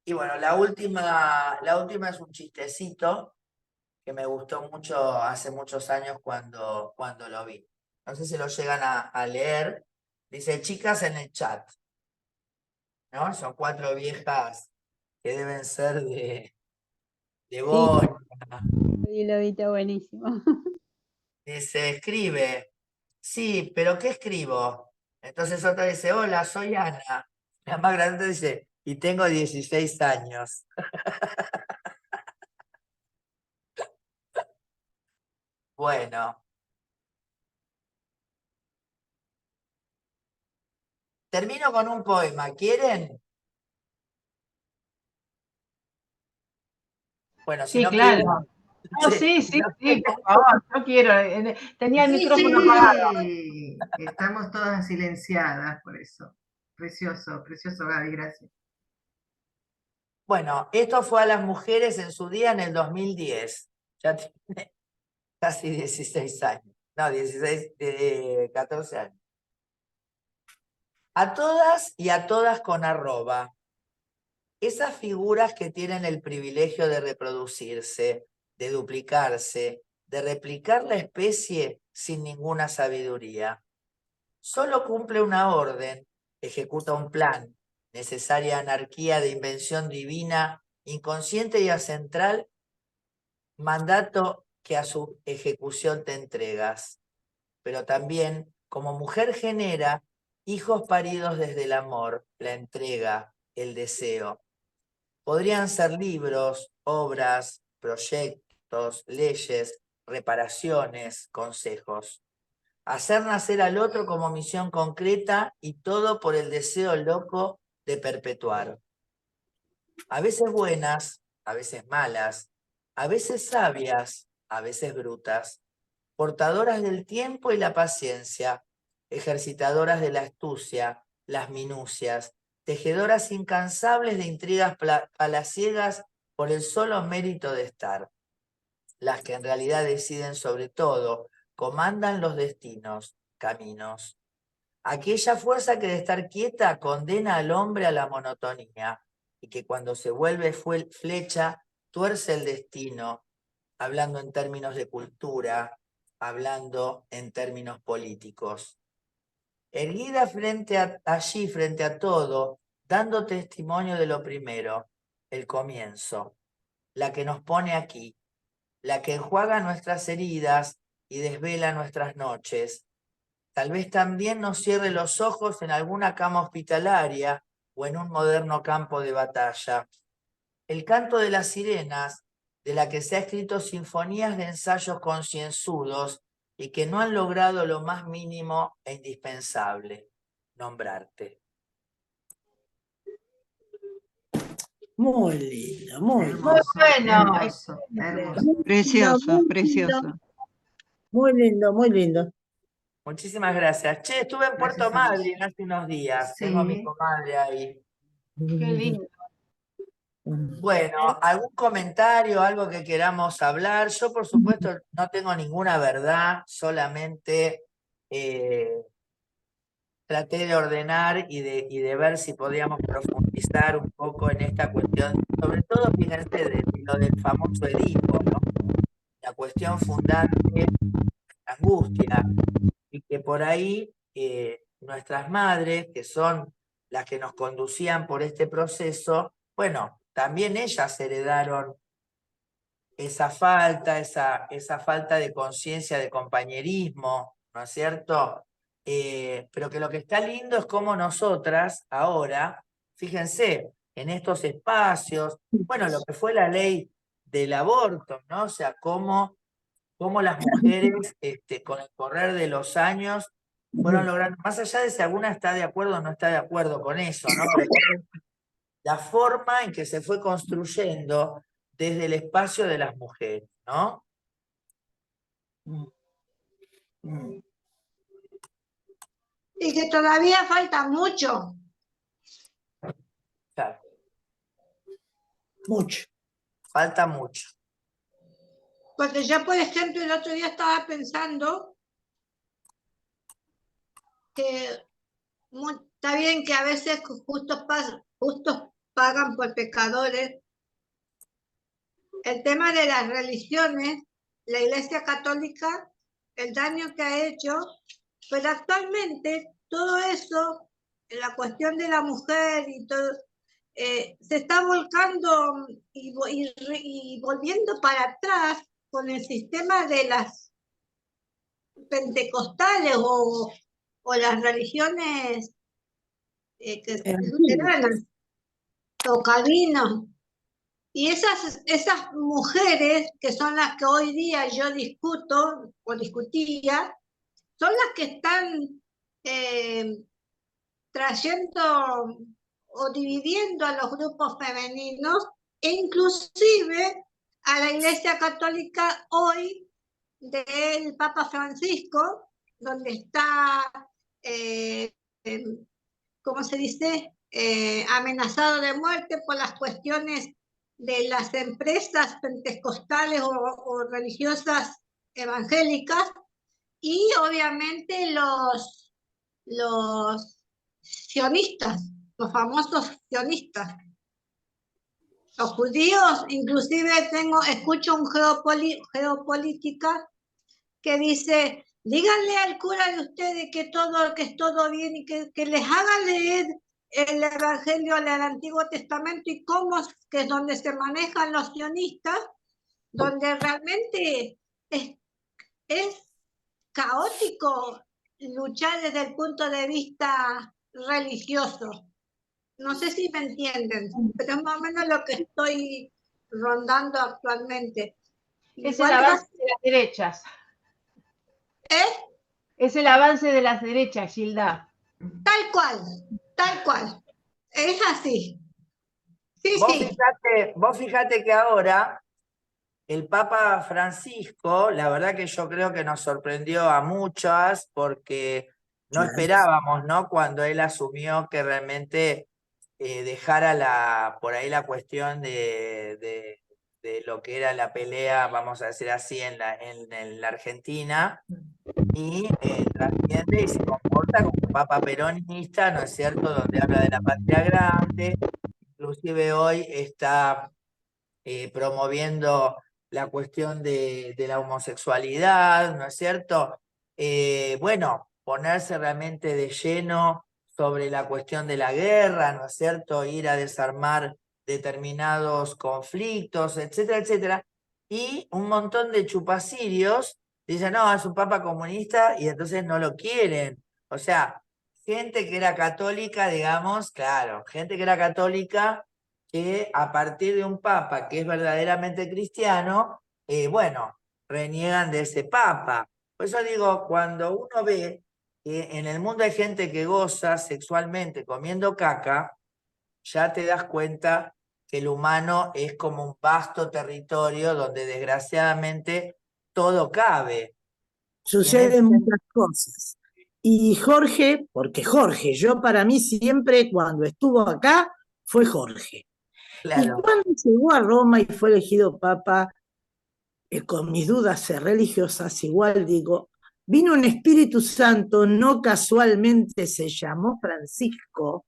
Y bueno, la última es un chistecito que me gustó mucho hace muchos años cuando lo vi. No sé si lo llegan a leer. Dice, chicas en el chat, ¿no? Son 4 viejas que deben ser de Sí, Boña. sí, lo vi, está buenísimo. Dice, escribe. Sí, pero ¿qué escribo? Entonces otra dice, hola, soy Ana. La más grande dice, y tengo 16 años. Bueno, termino con un poema. ¿Quieren? Bueno, si Sí, no claro. quieren. Oh, Sí, sí, si sí, no sí, quieren. por favor, yo quiero. Tenía el Sí, micrófono apagado. sí, estamos todas silenciadas por eso. Precioso, precioso, Gaby, gracias. Bueno, esto fue a las mujeres en su día en el 2010. Ya tiene casi 16 años. No, 16, 14 años. A todas y a todas con arroba. Esas figuras que tienen el privilegio de reproducirse, de duplicarse, de replicar la especie sin ninguna sabiduría. Solo cumple una orden, ejecuta un plan, necesaria anarquía de invención divina, inconsciente y acentral, mandato que a su ejecución te entregas, pero también Como mujer genera hijos paridos desde el amor, la entrega, el deseo. Podrían ser libros, obras, proyectos, leyes, reparaciones, consejos. Hacer nacer al otro como misión concreta y todo por el deseo loco de perpetuar. A veces buenas, a veces malas, a veces sabias, a veces brutas, portadoras del tiempo y la paciencia, ejercitadoras de la astucia, las minucias, tejedoras incansables de intrigas palaciegas por el solo mérito de estar, las que en realidad deciden sobre todo, comandan los destinos, caminos. Aquella fuerza que de estar quieta condena al hombre a la monotonía y que cuando se vuelve flecha tuerce el destino, hablando en términos de cultura, hablando en términos políticos. Erguida allí frente a todo, dando testimonio de lo primero, el comienzo, la que nos pone aquí, la que enjuaga nuestras heridas y desvela nuestras noches. Tal vez también nos cierre los ojos en alguna cama hospitalaria o en un moderno campo de batalla. El canto de las sirenas, de la que se ha escrito sinfonías de ensayos concienzudos y que no han logrado lo más mínimo e indispensable, nombrarte. Muy lindo, muy lindo. Muy bueno, hermoso, hermoso. Precioso, Muy precioso. lindo, muy lindo, muy lindo. Muchísimas gracias. Che, estuve en Puerto Gracias a vos. Madryn hace unos días. Sí. Tengo a mi comadre ahí. qué lindo. Bueno, ¿algún comentario, algo que queramos hablar? Yo, por supuesto, no tengo ninguna verdad, solamente traté de ordenar y de ver si podíamos profundizar un poco en esta cuestión, sobre todo, fíjense, de lo del famoso Edipo, ¿no? La cuestión fundante de la angustia, y que por ahí nuestras madres, que son las que nos conducían por este proceso, bueno, también ellas heredaron esa falta de conciencia de compañerismo, ¿no es cierto? Pero que lo que está lindo es cómo nosotras ahora, fíjense, en estos espacios, bueno, lo que fue la ley del aborto, ¿no? O sea, cómo las mujeres, con el correr de los años, fueron logrando, más allá de si alguna está de acuerdo o no está de acuerdo con eso, ¿no? Pero la forma en que se fue construyendo desde el espacio de las mujeres, ¿no? Y que todavía falta mucho. Claro, Mucho. falta mucho. Porque yo, por ejemplo, el otro día estaba pensando que está bien que a veces justos pagan por pecadores. El tema de las religiones, la Iglesia Católica, el daño que ha hecho, pero actualmente todo eso, la cuestión de la mujer y todo, se está volcando y volviendo para atrás con el sistema de las pentecostales o las religiones luteranas o calvinos. Y esas mujeres, que son las que hoy día yo discuto o discutía, son las que están trayendo o dividiendo a los grupos femeninos e inclusive a la Iglesia Católica hoy del Papa Francisco, donde está, ¿cómo se dice?, amenazado de muerte por las cuestiones de las empresas pentecostales o religiosas evangélicas, y obviamente los sionistas, los famosos sionistas. Los judíos, inclusive escucho un geopolítica que dice, díganle al cura de ustedes que es todo bien y que les haga leer el Evangelio del Antiguo Testamento y cómo que es donde se manejan los sionistas, donde realmente es caótico luchar desde el punto de vista religioso. No sé si me entienden, pero es más o menos lo que estoy rondando actualmente. Es el Igual avance de las derechas. ¿eh? Es el avance de las derechas, Gilda. Tal cual. Es así. Sí, sí. Vos fíjate que ahora el Papa Francisco, la verdad que yo creo que nos sorprendió a muchas porque no Claro. esperábamos, ¿no? Cuando él asumió que realmente dejara por ahí la cuestión de lo que era la pelea, vamos a decir así, en la Argentina, y trasciende y se comporta como un Papa peronista, ¿no es cierto?, donde habla de la patria grande, inclusive hoy está promoviendo la cuestión de la homosexualidad, ¿no es cierto? Bueno, ponerse realmente de lleno sobre la cuestión de la guerra, ¿no es cierto? Ir a desarmar determinados conflictos, etcétera, etcétera. Y un montón de chupacirios dicen, no, es un papa comunista y entonces no lo quieren. O sea, gente que era católica, digamos, claro, gente que era católica que a partir de un papa que es verdaderamente cristiano, bueno, reniegan de ese papa. Por eso digo, cuando uno ve que en el mundo hay gente que goza sexualmente comiendo caca, ya te das cuenta que el humano es como un vasto territorio donde desgraciadamente todo cabe. Suceden muchas cosas. Y Jorge, porque Jorge, yo para mí siempre cuando estuvo acá fue Jorge. Y Claro, cuando llegó a Roma y fue elegido papa, con mis dudas religiosas, igual digo, vino un Espíritu Santo, no casualmente se llamó Francisco,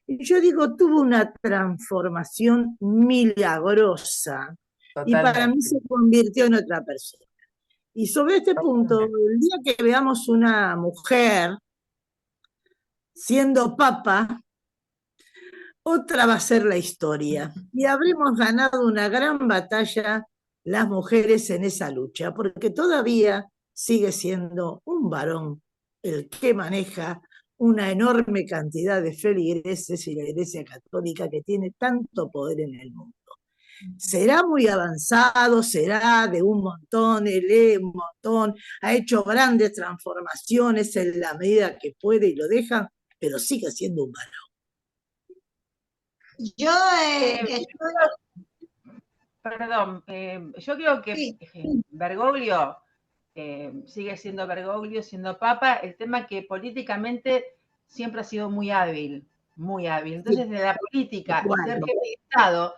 y yo digo, tuvo una transformación milagrosa, y para mí totalmente. se convirtió en otra persona. Y sobre este punto, el día que veamos una mujer siendo papa, otra va a ser la historia. Y habremos ganado una gran batalla las mujeres en esa lucha, porque todavía sigue siendo un varón el que maneja una enorme cantidad de feligreses y la Iglesia Católica que tiene tanto poder en el mundo. Será muy avanzado, será de un montón, lee un montón, ha hecho grandes transformaciones en la medida que puede y lo deja, pero sigue siendo un varón. Yo Perdón, yo creo que sí. Bergoglio sigue siendo Bergoglio, siendo papa. El tema que políticamente siempre ha sido muy hábil, muy hábil. Entonces, de la política y ser jefe de Estado,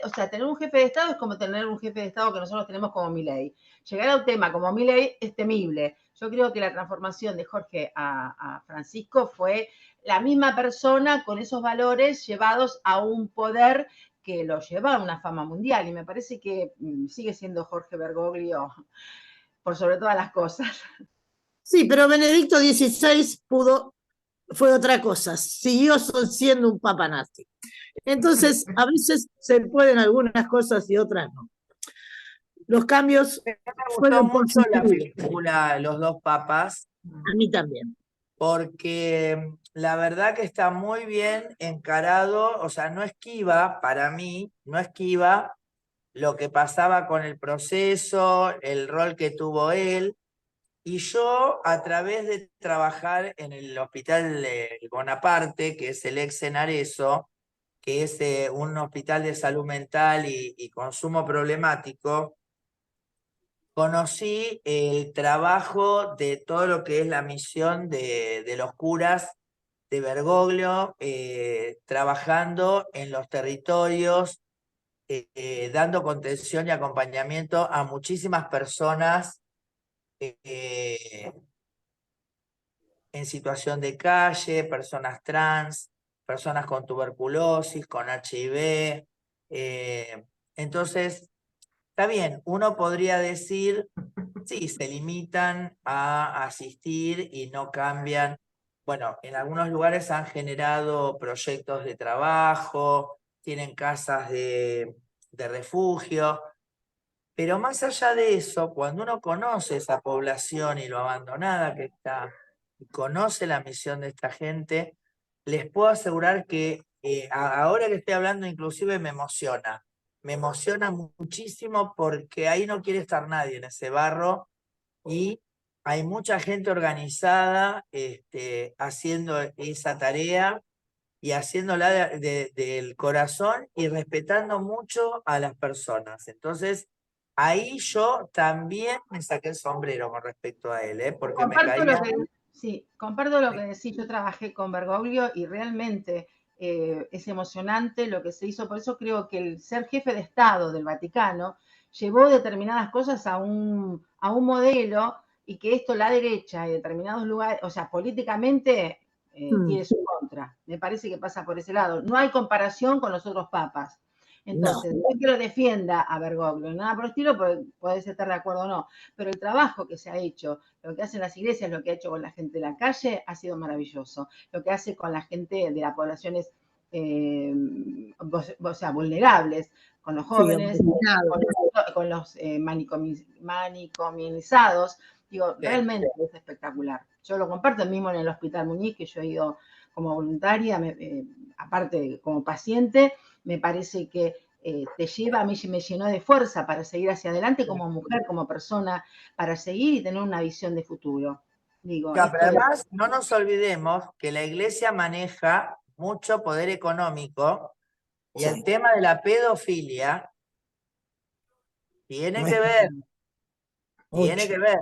o sea, tener un jefe de Estado es como tener un jefe de Estado que nosotros tenemos como Milei. Llegar a un tema como Milei es temible. Yo creo que la transformación de Jorge a Francisco fue la misma persona con esos valores llevados a un poder que lo lleva a una fama mundial, y me parece que sigue siendo Jorge Bergoglio por sobre todas las cosas. Sí, pero Benedicto XVI fue otra cosa, siguió siendo un papa nazi. Entonces, a veces se pueden algunas cosas y otras no. Los cambios Me gustó fueron mucho la positivos. película Los dos papas, A mí también. porque la verdad que está muy bien encarado, o sea, no esquiva, para mí, no esquiva lo que pasaba con el proceso, el rol que tuvo él, y yo a través de trabajar en el Hospital Bonaparte, que es el ex Senareso, que es un hospital de salud mental y consumo problemático, conocí el trabajo de todo lo que es la misión de los curas de Bergoglio, trabajando en los territorios, dando contención y acompañamiento a muchísimas personas en situación de calle, personas trans, personas con tuberculosis, con HIV. Entonces, está bien, uno podría decir, sí, se limitan a asistir y no cambian. Bueno, en algunos lugares han generado proyectos de trabajo, tienen casas de refugio, pero más allá de eso, cuando uno conoce esa población y lo abandonada que está, y conoce la misión de esta gente, les puedo asegurar que ahora que estoy hablando inclusive me emociona muchísimo porque ahí no quiere estar nadie en ese barro y hay mucha gente organizada haciendo esa tarea y haciéndola del corazón y respetando mucho a las personas. Entonces, ahí yo también me saqué el sombrero con respecto a él, porque me caía... Sí, comparto lo que decís. Yo trabajé con Bergoglio y realmente es emocionante lo que se hizo. Por eso creo que el ser jefe de Estado del Vaticano llevó determinadas cosas a un modelo y que esto, la derecha y determinados lugares, o sea, políticamente tiene su contra. Me parece que pasa por ese lado. No hay comparación con los otros papas. Entonces, no es que lo defienda a Bergoglio, nada por el estilo, podés estar de acuerdo o no, pero el trabajo que se ha hecho, lo que hacen las iglesias, lo que ha hecho con la gente de la calle, ha sido maravilloso. Lo que hace con la gente de las poblaciones o sea, vulnerables, con los jóvenes, sí, con los manicomializados, digo, sí, realmente es espectacular. Yo lo comparto mismo en el Hospital Muñiz, que yo he ido como voluntaria, aparte como paciente, me parece que te lleva, a mí me llenó de fuerza para seguir hacia adelante como mujer, como persona, para seguir y tener una visión de futuro. Digo, claro, pero además no nos olvidemos que la iglesia maneja mucho poder económico y el tema de la pedofilia tiene que ver, tiene que ver.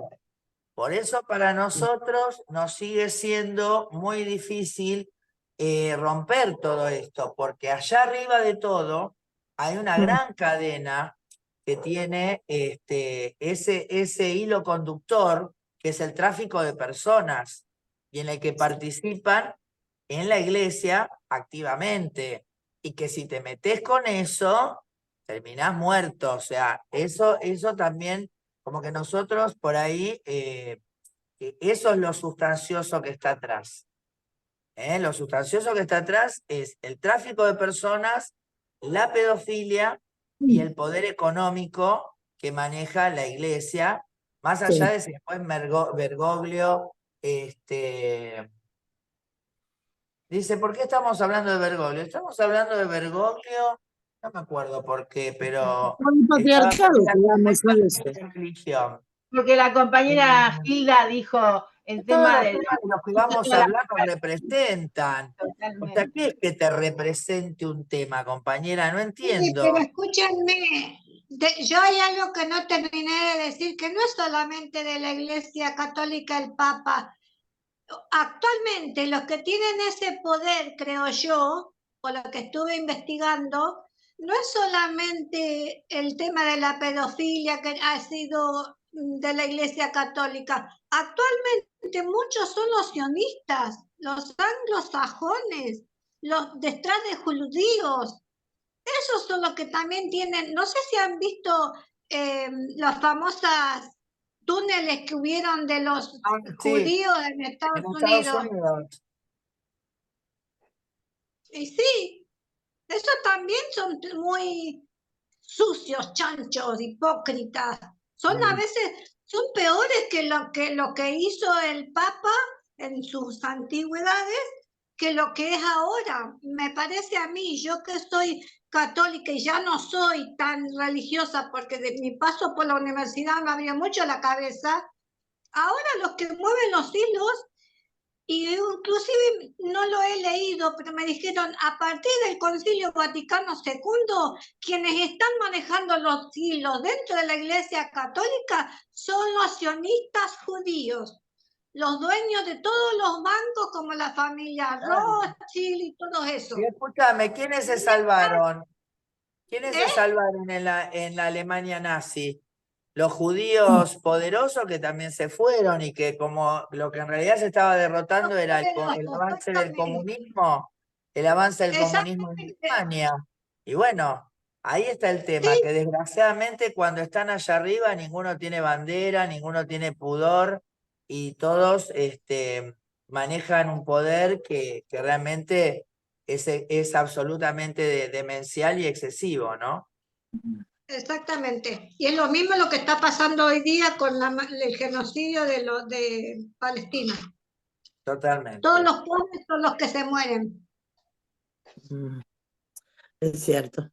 Por eso para nosotros nos sigue siendo muy difícil romper todo esto, porque allá arriba de todo hay una gran cadena que tiene ese hilo conductor, que es el tráfico de personas, y en el que participan en la iglesia activamente, y que si te metes con eso, terminás muerto. O sea, eso también, como que nosotros por ahí, eso es lo sustancioso que está atrás. Lo sustancioso que está atrás es el tráfico de personas, la pedofilia y el poder económico que maneja la iglesia, más allá de si después Bergoglio dice, ¿por qué estamos hablando de Bergoglio? Estamos hablando de Bergoglio, no me acuerdo por qué, pero... religión. Porque la compañera Gilda dijo el tema de... Los que vamos a hablar nos representan. Totalmente. O sea, ¿qué es que te represente un tema, compañera? No entiendo. Sí, pero escúchenme, yo hay algo que no terminé de decir, que no es solamente de la Iglesia Católica el Papa. Actualmente los que tienen ese poder, creo yo, por lo que estuve investigando, no es solamente el tema de la pedofilia que ha sido de la Iglesia Católica. Actualmente muchos son los sionistas, los anglosajones, los detrás de judíos. Esos son los que también tienen, no sé si han visto las famosas túneles que hubieron de los judíos en Estados Unidos. Y sí, esos también son muy sucios, chanchos, hipócritas. Son a veces, son peores que lo que hizo el Papa en sus antigüedades, que lo que es ahora. Me parece a mí, yo que soy católica y ya no soy tan religiosa porque de mi paso por la universidad me abrió mucho la cabeza, ahora los que mueven los hilos, y inclusive no lo he leído, pero me dijeron, a partir del Concilio Vaticano II, quienes están manejando los hilos dentro de la Iglesia Católica son los sionistas judíos, los dueños de todos los bancos como la familia Rothschild y todo eso. Y escúchame, ¿quiénes se salvaron? ¿Quiénes se salvaron en la Alemania nazi? Los judíos poderosos que también se fueron y que como lo que en realidad se estaba derrotando era el avance del comunismo, el avance del comunismo en Alemania. Y bueno, ahí está el tema, que desgraciadamente cuando están allá arriba ninguno tiene bandera, ninguno tiene pudor y todos manejan un poder que realmente es absolutamente demencial y excesivo, ¿no? Exactamente. Y es lo mismo lo que está pasando hoy día con el genocidio de Palestina. Totalmente. Todos los pobres son los que se mueren. Mm, Es cierto.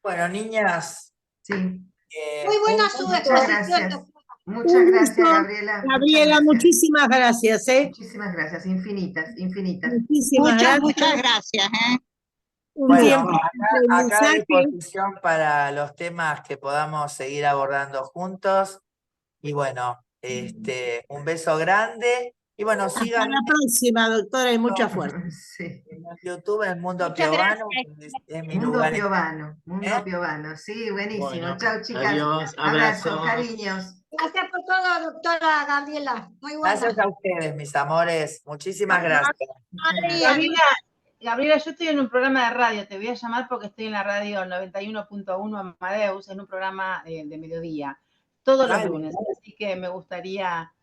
Bueno, niñas, Sí, Muy buena un su gusto. exposición. gracias. Un Muchas gracias, gusto, Gabriela. Muchas Gabriela, gracias. muchísimas gracias, ¿eh? Muchísimas gracias, infinitas, infinitas. Muchísimas gracias. Muchas gracias. Un Bueno, tiempo de acá a aprendizaje. disposición para los temas que podamos seguir abordando juntos. Y bueno, un beso grande. Y bueno, Hasta sigan la próxima, doctora, y mucha fuerza. Sí. en YouTube, en Mundo Muchas Piovano, gracias. que es mi Mundo lugar. Piovano, Mundo ¿Eh? Piovano. Sí, buenísimo. Bueno, Chao, chicas. adiós, Abrazos, abrazos. cariños. Gracias por todo, doctora Gabriela. Muy buena. Gracias a ustedes, mis amores. Muchísimas gracias. Muchas gracias. Gabriela, yo estoy en un programa de radio, te voy a llamar porque estoy en la radio 91.1 Amadeus, en un programa de mediodía, todos los Dale. lunes, así que me gustaría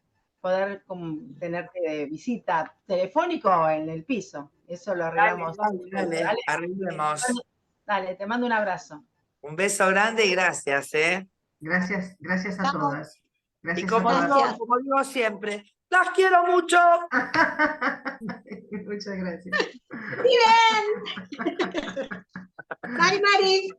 poder tenerte de visita telefónico o en el piso, eso lo arreglamos. Dale, arreglemos. Dale, te mando un abrazo. Un beso grande y gracias, ¿eh? Gracias, gracias a Vamos. todas. Y Gracias como a todas. digo, como digo siempre, las quiero mucho. Muchas gracias. Mari, Mari.